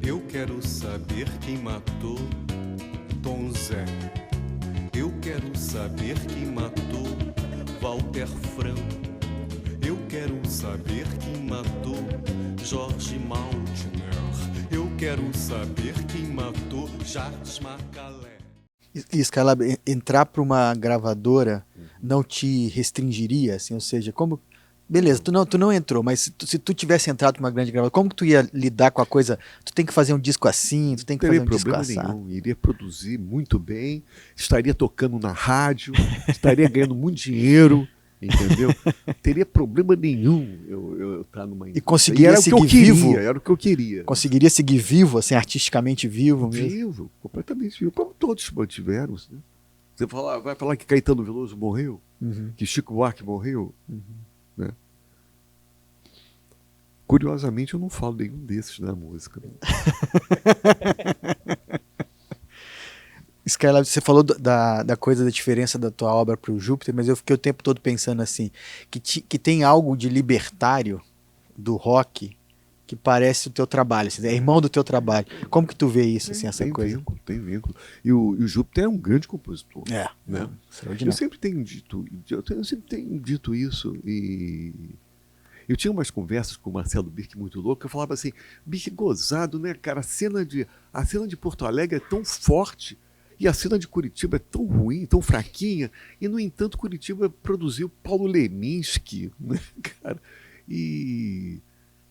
Eu quero saber quem matou Tom Zé. Eu quero saber quem matou Walter Franco. Eu quero saber quem matou Jorge Maltner. Eu quero saber quem matou Jarte Macalé. E Skylab, entrar para uma gravadora, não te restringiria, assim, ou seja, como... Beleza, tu não entrou, mas se tu tivesse entrado pra uma grande gravadora, como que tu ia lidar com a coisa? Tu tem que fazer um disco assim, tu tem Não que fazer teria um disco problema assado. nenhum. Iria produzir muito bem, estaria tocando na rádio, estaria ganhando muito dinheiro, entendeu? Teria problema nenhum eu estar numa E conseguiria era o que eu seguir queria, vivo? era o que eu queria. Conseguiria seguir vivo, assim, artisticamente vivo mesmo? Vivo, completamente vivo, como todos mantiveram. Né? Você vai falar que Caetano Veloso morreu, Uhum. que Chico Buarque morreu, né? Curiosamente, eu não falo nenhum desses na música. Skylab, você falou da coisa da diferença da tua obra pro Júpiter, mas eu fiquei o tempo todo pensando assim, que tem algo de libertário do rock que parece o teu trabalho, assim, é irmão do teu trabalho. Como que tu vê isso, assim, essa Tem coisa? vínculo, tem vínculo. E o Júpiter é um grande compositor. É, Né? Eu extraordinário. sempre tenho dito isso e eu tinha umas conversas com o Marcelo Birk muito louco, eu falava assim, Birk, gozado, né, cara? A cena de Porto Alegre é tão forte e a cena de Curitiba é tão ruim, tão fraquinha, e no entanto Curitiba produziu Paulo Leminski, né, cara? E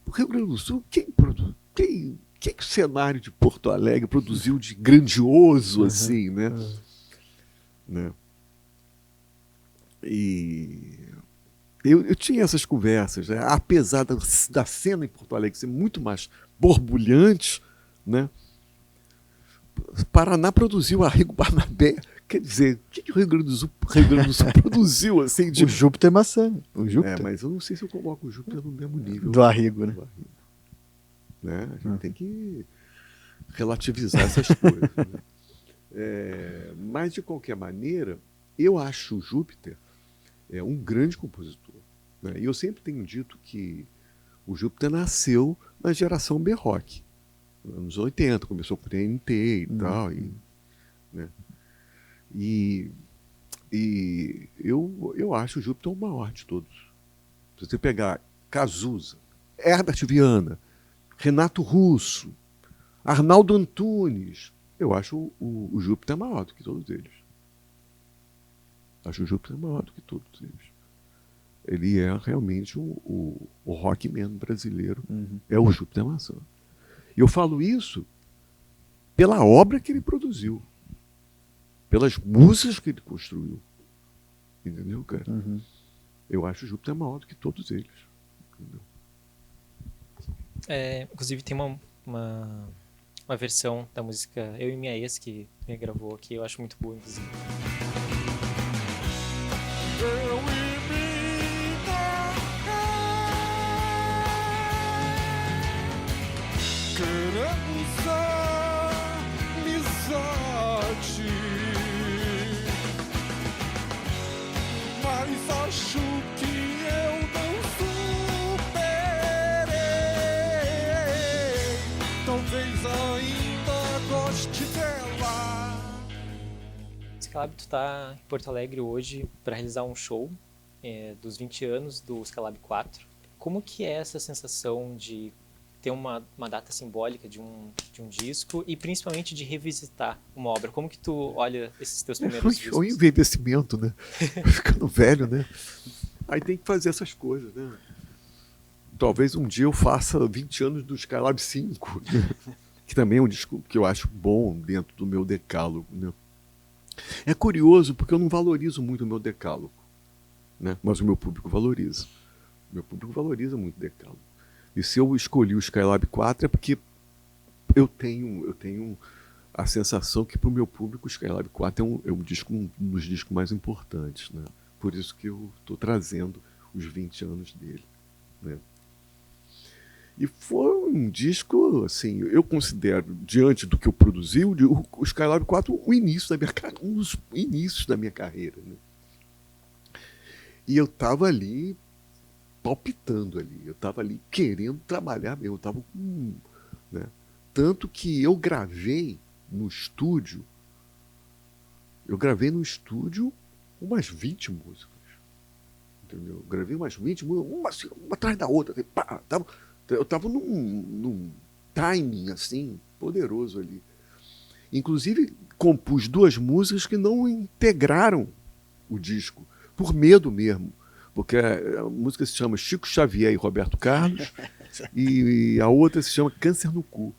o Rio Grande do Sul, que o cenário de Porto Alegre produziu de grandioso assim, né? Né? E eu tinha essas conversas, né? Apesar da cena em Porto Alegre ser muito mais borbulhante, né? Paraná produziu Arrigo Barnabé. Quer dizer, o que o Rio Grande do Sul produziu assim de... O Júpiter é maçã. O Júpiter. mas eu não sei se eu coloco o Júpiter no mesmo nível Do Arrigo, né? do Arrigo. Né? A gente tem que relativizar essas coisas. Né? Mas, de qualquer maneira, eu acho o Júpiter um grande compositor. Né? E eu sempre tenho dito que o Júpiter nasceu na geração B-Rock, nos anos 80, começou com TNT e tal. Né? E eu acho o Júpiter o maior de todos. Se você pegar Cazuza, Herbert Viana, Renato Russo, Arnaldo Antunes, eu acho o Júpiter maior do que todos eles. Acho o Júpiter maior do que todos eles. Ele é realmente o rockman brasileiro, é o Júpiter Maçã. E eu falo isso pela obra que ele produziu, pelas músicas que ele construiu. Entendeu, cara? Eu acho o Júpiter maior do que todos eles. Entendeu? Inclusive tem uma versão da música Eu e Minha Ex que ele gravou aqui, eu acho muito boa, inclusive. Eu e queremos amizade, mas acho que eu não superei. Talvez ainda goste dela. Skylab, tu tá em Porto Alegre hoje para realizar um show dos 20 anos do Skylab 4. Como que é essa sensação de ter uma data simbólica de um disco e principalmente de revisitar uma obra? Como que tu olha esses teus primeiros discos? É um envelhecimento, né? Ficando velho, né? Aí tem que fazer essas coisas, né? Talvez um dia eu faça 20 anos do Skylab 5, né? Que também é um disco que eu acho bom dentro do meu decálogo, né? É curioso porque eu não valorizo muito o meu decálogo, né? Mas o meu público valoriza. O meu público valoriza muito o decálogo. E se eu escolhi o Skylab 4 é porque eu tenho a sensação que para o meu público o Skylab 4 é um dos discos mais importantes, né? Por isso que eu estou trazendo os 20 anos dele, né? E foi um disco, assim, eu considero, diante do que eu produzi, o Skylab 4 o início da minha carreira, um dos inícios da minha carreira, né? E eu estava ali palpitando ali, eu estava ali querendo trabalhar mesmo, eu estava com, né? Tanto que eu gravei no estúdio umas 20 músicas, entendeu? Eu gravei umas 20 músicas, uma atrás da outra, pá, eu estava num timing assim, poderoso ali. Inclusive compus 2 músicas que não integraram o disco, por medo mesmo. Porque a música se chama Chico Xavier e Roberto Carlos, e a outra se chama Câncer no Cu.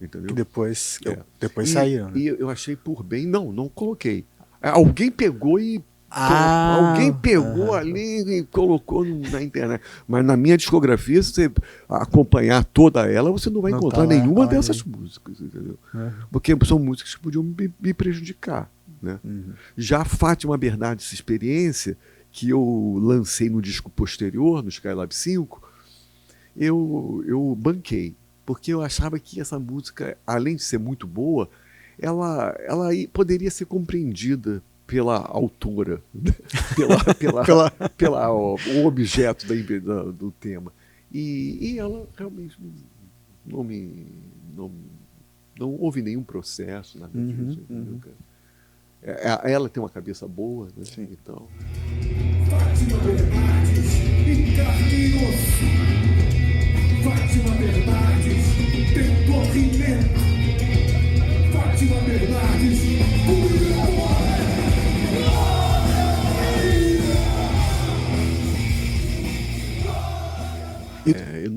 Entendeu? Que depois E- saíram, né? E eu achei por bem, não coloquei. Alguém pegou e Ah, alguém pegou ali e colocou na internet. Mas na minha discografia, se você acompanhar toda ela, você não vai Não encontrar tá lá, nenhuma olha dessas aí. músicas, entendeu? Uhum. Porque são músicas que podiam me prejudicar, né? Uhum. Já a Fátima Bernardes Experiência, que eu lancei no disco posterior, no Skylab 5, eu banquei. Porque eu achava que essa música, além de ser muito boa, ela poderia ser compreendida pela autora, o objeto do tema. E ela realmente não houve nenhum processo, nada disso. Entendeu, cara? Ela tem uma cabeça boa, né? Então. Fátima Bernardes em carne e osso. Fátima Bernardes tem corrimento. Fátima Bernardes, Eu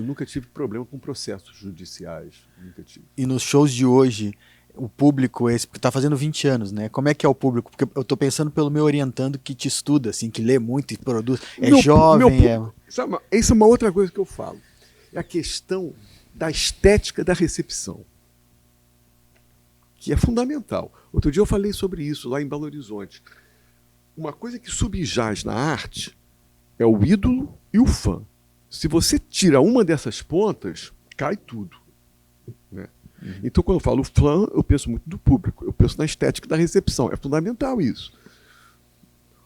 nunca tive problema com processos judiciais. Nunca tive. E nos shows de hoje, o público, esse, porque tá fazendo 20 anos, né? Como é que é o público? Porque eu tô pensando pelo meu orientando que te estuda, assim, que lê muito e produz. É jovem, Essa é uma outra coisa que eu falo. É a questão da estética da recepção, que é fundamental. Outro dia eu falei sobre isso lá em Belo Horizonte. Uma coisa que subjaz na arte é o ídolo e o fã. Se você tira uma dessas pontas, cai tudo, né? Então, quando eu falo fã, eu penso muito do público, eu penso na estética da recepção. É fundamental isso.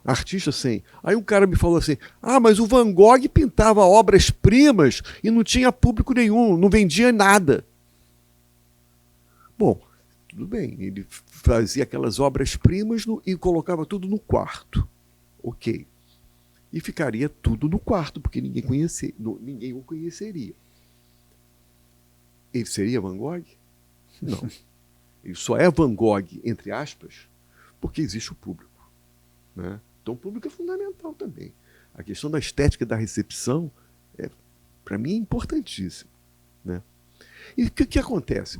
Artista sem. Aí um cara me falou assim: mas o Van Gogh pintava obras-primas e não tinha público nenhum, não vendia nada. Bom, tudo bem, ele fazia aquelas obras-primas e colocava tudo no quarto. Ok. E ficaria tudo no quarto, porque ninguém o conheceria. Ele seria Van Gogh? Não. Ele só é Van Gogh, entre aspas, porque existe o público, né? Então o público é fundamental também. A questão da estética da recepção, para mim, é importantíssima, né? E o que acontece?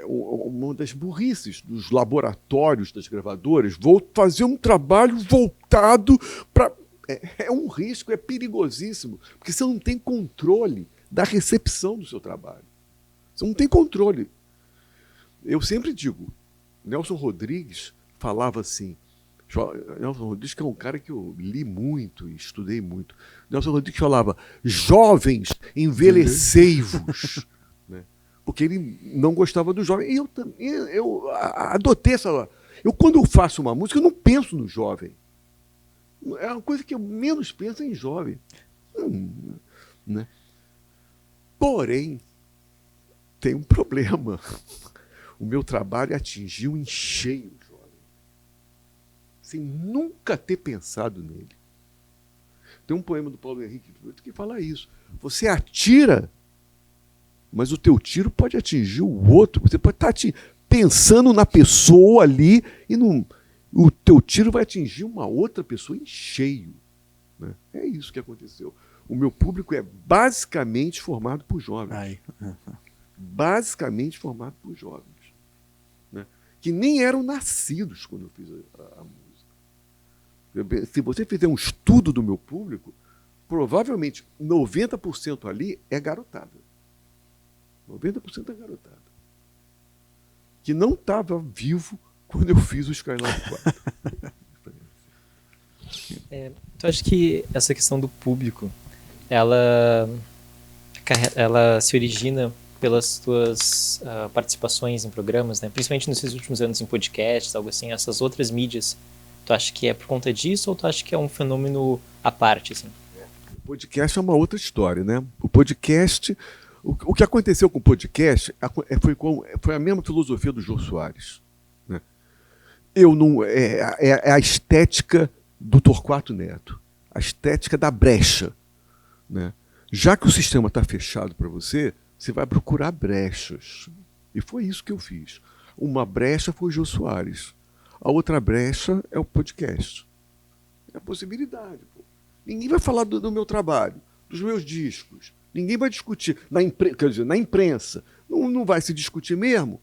Uma das burrices dos laboratórios das gravadoras, vou fazer um trabalho voltado para... É um risco, é perigosíssimo, porque você não tem controle da recepção do seu trabalho. Você não tem controle. Eu sempre digo, Nelson Rodrigues falava assim, Nelson Rodrigues, que é um cara que eu li muito e estudei muito, Nelson Rodrigues falava: jovens, envelhecei-vos. Porque ele não gostava do jovem. E eu adotei essa... Quando eu faço uma música, eu não penso no jovem. É uma coisa que eu menos penso em jovem. Né? Porém, tem um problema. O meu trabalho atingiu em cheio o jovem, sem nunca ter pensado nele. Tem um poema do Paulo Henrique que fala isso. Você atira, mas o teu tiro pode atingir o outro. Você pode estar pensando na pessoa ali e o teu tiro vai atingir uma outra pessoa em cheio, né? É isso que aconteceu. O meu público é basicamente formado por jovens. Basicamente formado por jovens, né? Que nem eram nascidos quando eu fiz a música. Se você fizer um estudo do meu público, provavelmente 90% ali é garotada. 90% é garotada. Que não estava vivo quando eu fiz o Skylab 4. Então, acho que essa questão do público, ela se origina pelas tuas participações em programas, né? Principalmente nesses últimos anos em podcasts, algo assim, essas outras mídias. Tu acha que é por conta disso ou tu acha que é um fenômeno à parte, assim? O podcast é uma outra história, né? O podcast... O que aconteceu com o podcast foi a mesma filosofia do Jô Soares, né? É a estética do Torquato Neto, a estética da brecha, né? Já que o sistema está fechado para você, você vai procurar brechas. E foi isso que eu fiz. Uma brecha foi o Jô Soares. A outra brecha é o podcast. É a possibilidade. Pô. Ninguém vai falar do meu trabalho, dos meus discos. Ninguém vai discutir. Quer dizer, na imprensa. Não vai se discutir mesmo.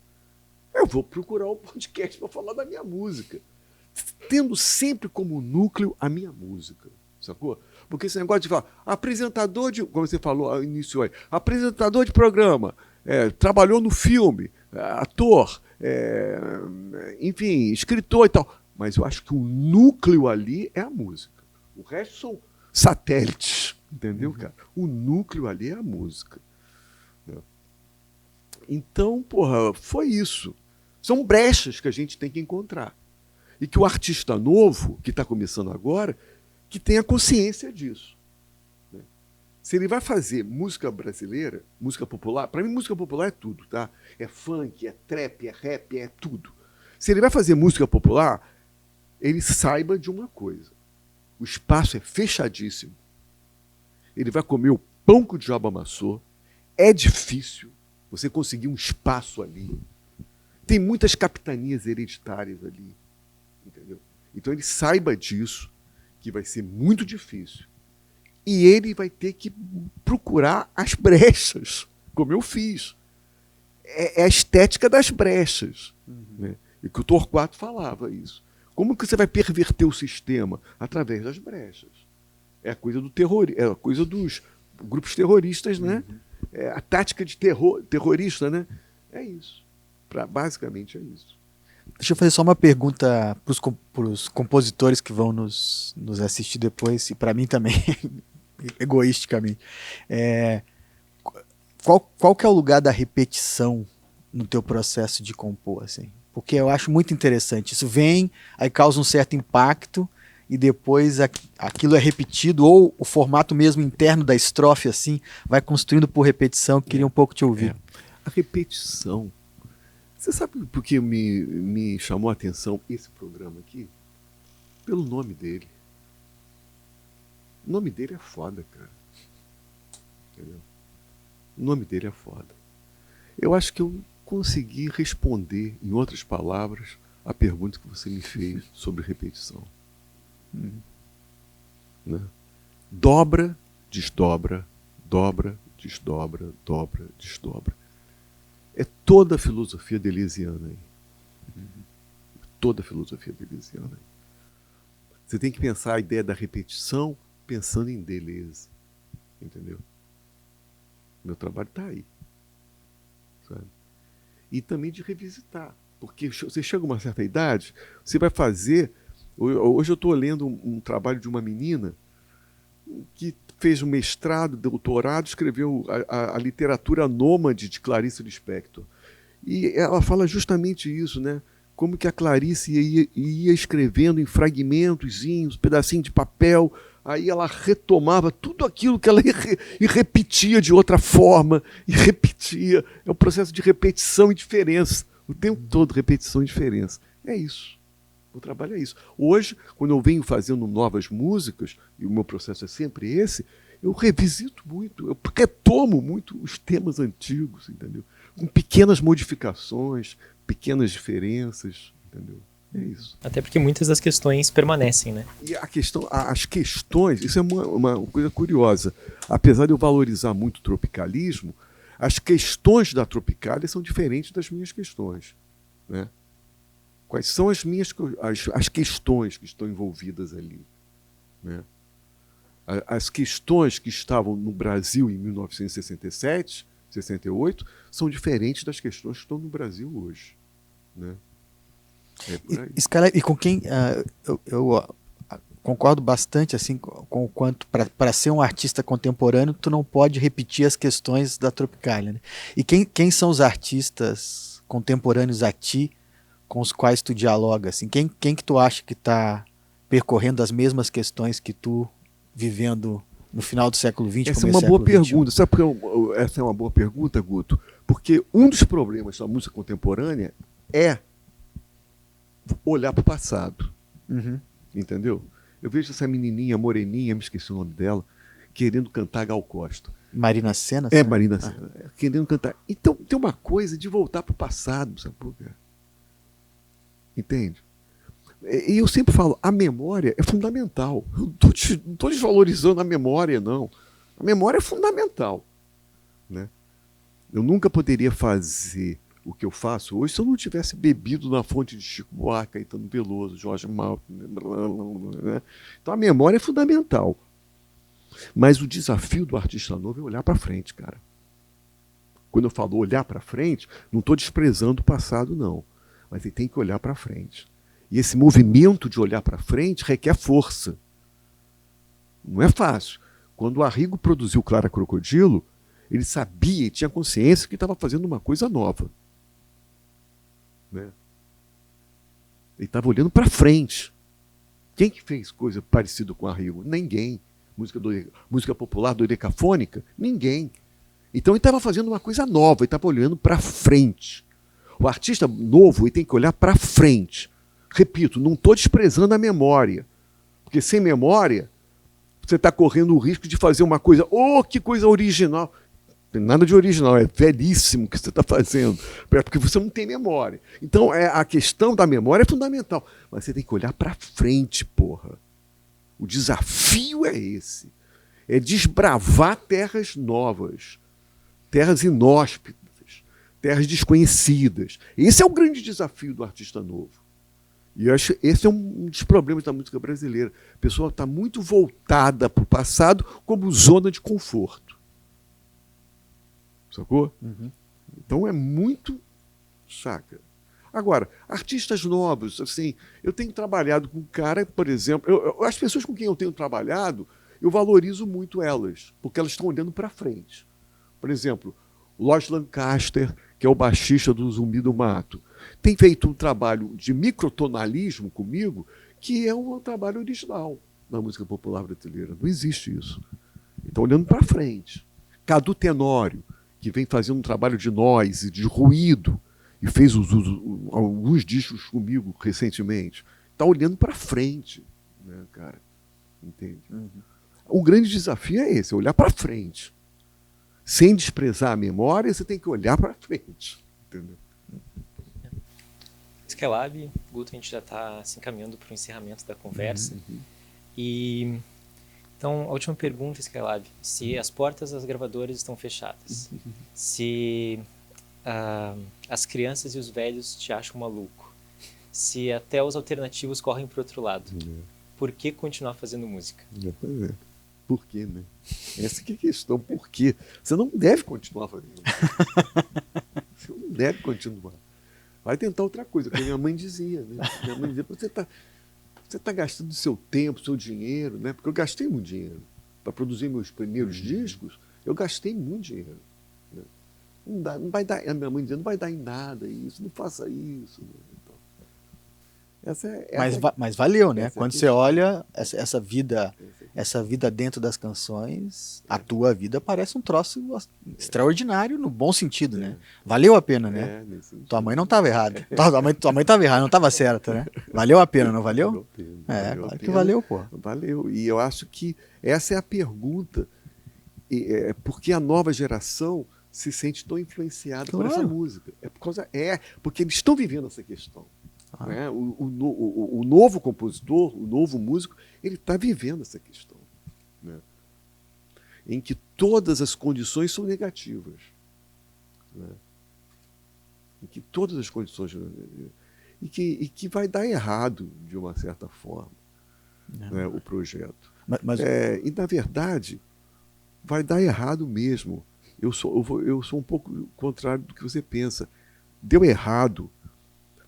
Eu vou procurar um podcast para falar da minha música. Tendo sempre como núcleo a minha música. Sacou? Porque esse negócio de falar, apresentador de. Como você falou ao início aí, apresentador de programa, trabalhou no filme, ator, enfim, escritor e tal. Mas eu acho que o núcleo ali é a música. O resto são satélites. Entendeu, cara? O núcleo ali é a música. Então, porra, foi isso. São brechas que a gente tem que encontrar. E que o artista novo, que está começando agora, que tenha consciência disso. Se ele vai fazer música brasileira, música popular, para mim música popular é tudo, tá? É funk, é trap, é rap, é tudo. Se ele vai fazer música popular, ele saiba de uma coisa. O espaço é fechadíssimo. Ele vai comer o pão que o diabo amassou. É difícil você conseguir um espaço ali. Tem muitas capitanias hereditárias ali. Entendeu? Então ele saiba disso, que vai ser muito difícil. E ele vai ter que procurar as brechas, como eu fiz. É a estética das brechas. Né? E que o Torquato falava isso. Como que você vai perverter o sistema? Através das brechas. É a coisa do terror, é a coisa dos grupos terroristas, né? É a tática de terrorista, né? É isso. Basicamente é isso. Deixa eu fazer só uma pergunta para os compositores que vão nos assistir depois, e para mim também, egoisticamente. Qual que é o lugar da repetição no teu processo de compor? Assim? Porque eu acho muito interessante. Isso vem, aí causa um certo impacto, e depois aquilo é repetido, ou o formato mesmo interno da estrofe assim vai construindo por repetição. Eu queria um pouco te ouvir. A repetição. Você sabe por que me chamou a atenção esse programa aqui? Pelo nome dele. O nome dele é foda, cara. Entendeu? O nome dele é foda. Eu acho que eu consegui responder, em outras palavras, a pergunta que você me fez sobre repetição. Né? Dobra, desdobra, dobra, desdobra, dobra, desdobra. É toda a filosofia deleuziana aí. Toda a filosofia deleuziana aí. Você tem que pensar a ideia da repetição pensando em Deleuze. Entendeu? Meu trabalho está aí. Sabe? E também de revisitar. Porque você chega a uma certa idade, você vai fazer... Hoje eu estou lendo um trabalho de uma menina que fez um mestrado, doutorado, escreveu a literatura nômade de Clarice Lispector. E ela fala justamente isso, né? Como que a Clarice ia escrevendo em fragmentozinhos, pedacinho de papel, aí ela retomava tudo aquilo que ela e repetia de outra forma, e repetia. É um processo de repetição e diferença. O tempo todo, repetição e diferença. É isso. O trabalho é isso. Hoje, quando eu venho fazendo novas músicas, e o meu processo é sempre esse, eu revisito muito, eu retomo muito os temas antigos, entendeu? Com pequenas modificações, pequenas diferenças, entendeu? É isso. Até porque muitas das questões permanecem, né? E as questões, isso é uma coisa curiosa. Apesar de eu valorizar muito o tropicalismo, as questões da Tropicália são diferentes das minhas questões, né? Quais são as questões que estão envolvidas ali? Né? As questões que estavam no Brasil em 1967, 68, são diferentes das questões que estão no Brasil hoje. Né? É por aí. E com quem eu concordo bastante assim, com o quanto para ser um artista contemporâneo tu não pode repetir as questões da Tropicália. Né? E quem são os artistas contemporâneos a ti com os quais tu dialoga, assim? Quem que tu acha que está percorrendo as mesmas questões que tu, vivendo no final do século XX? Essa é uma boa pergunta. Sabe por que essa é uma boa pergunta, Guto? Porque um dos problemas da música contemporânea é olhar para o passado. Entendeu? Eu vejo essa menininha moreninha, me esqueci o nome dela, querendo cantar Gal Costa. Marina Sena? Marina Sena. Querendo cantar. Então tem uma coisa de voltar para o passado, sabe por quê? Entende? E eu sempre falo, a memória é fundamental. Eu não estou desvalorizando a memória, não. A memória é fundamental, né? Eu nunca poderia fazer o que eu faço hoje se eu não tivesse bebido na fonte de Chico Buarque, Caetano Veloso, Jorge Malta, né? Então a memória é fundamental. Mas o desafio do artista novo é olhar para frente, cara. Quando eu falo olhar para frente, não estou desprezando o passado, não. Mas ele tem que olhar para frente. E esse movimento de olhar para frente requer força. Não é fácil. Quando o Arrigo produziu Clara Crocodilo, ele sabia e tinha consciência que estava fazendo uma coisa nova, né? Ele estava olhando para frente. Quem que fez coisa parecida com o Arrigo? Ninguém. Música popular dodecafônica? Ninguém. Então ele estava fazendo uma coisa nova, ele estava olhando para frente. O artista novo ele tem que olhar para frente. Repito, não estou desprezando a memória, porque sem memória você está correndo o risco de fazer uma coisa, que coisa original. Não tem nada de original, é velhíssimo o que você está fazendo, porque você não tem memória. Então a questão da memória é fundamental, mas você tem que olhar para frente, porra. O desafio é esse, é desbravar terras novas, terras inóspitas, terras desconhecidas. Esse é o grande desafio do artista novo. E eu acho que esse é um dos problemas da música brasileira. A pessoa está muito voltada para o passado como zona de conforto. Sacou? Uhum. Então é muito saca. Agora, artistas novos, assim, eu tenho trabalhado com um cara, por exemplo, as pessoas com quem eu tenho trabalhado, eu valorizo muito elas, porque elas estão olhando para frente. Por exemplo, Los Lancaster, que é o baixista do Zumbi do Mato, tem feito um trabalho de microtonalismo comigo, que é um trabalho original na música popular brasileira. Não existe isso. Estão olhando para frente. Cadu Tenório, que vem fazendo um trabalho de noise, de ruído, e fez alguns discos comigo recentemente, está olhando para frente, né, cara? Entende? Uhum. O grande desafio é esse, é olhar para frente. Sem desprezar a memória, você tem que olhar para frente. Entendeu? Skylab, Guto, a gente já está se encaminhando para o encerramento da conversa. Uhum. E então, a última pergunta, Skylab, se as portas das gravadoras estão fechadas, se as crianças e os velhos te acham maluco, se até os alternativos correm para o outro lado, por que continuar fazendo música? Pois é. Por quê, né? Essa que é a questão, por quê? Você não deve continuar fazendo música. Você não deve continuar. Vai tentar outra coisa, que a minha mãe dizia, né? Minha mãe dizia, você tá gastando seu tempo, seu dinheiro, né? Porque eu gastei muito dinheiro. Para produzir meus primeiros discos, eu gastei muito dinheiro. Né? Não vai dar, a minha mãe dizia, não vai dar em nada isso, não faça isso. Né? Então, mas valeu, né? Quando você olha essa vida dentro das canções, a tua vida parece um troço extraordinário, no bom sentido, né? Valeu a pena, né? Tua mãe não estava errada. Tua mãe estava errada, não estava certa, né? Valeu a pena, não valeu? Claro que valeu, pô. Valeu. E eu acho que essa é a pergunta. Porque a nova geração se sente tão influenciada por essa música. Porque eles estão vivendo essa questão. Né? O novo compositor, o novo músico, ele está vivendo essa questão, né? Em que todas as condições são negativas, né? Em que todas as condições e que vai dar errado de uma certa forma, né, o projeto. E na verdade vai dar errado mesmo. Eu sou um pouco contrário do que você pensa. Deu errado.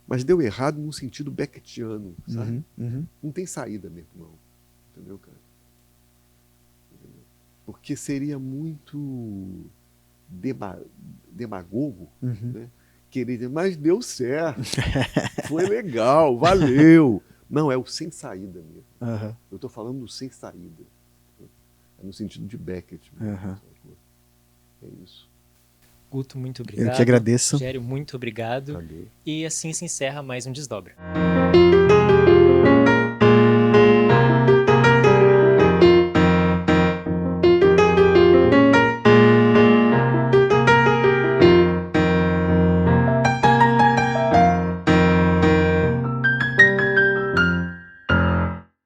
Mas deu errado num sentido beckettiano, sabe? Não tem saída mesmo, não. Entendeu, cara? Porque seria muito demagogo, né? Querer dizer, mas deu certo, foi legal, valeu. Não, é o sem saída mesmo. Eu estou falando do sem saída. É no sentido de Beckett. É isso. Guto, muito obrigado. Eu que agradeço. Rogério, muito obrigado. Valeu. E assim se encerra mais um Desdobra.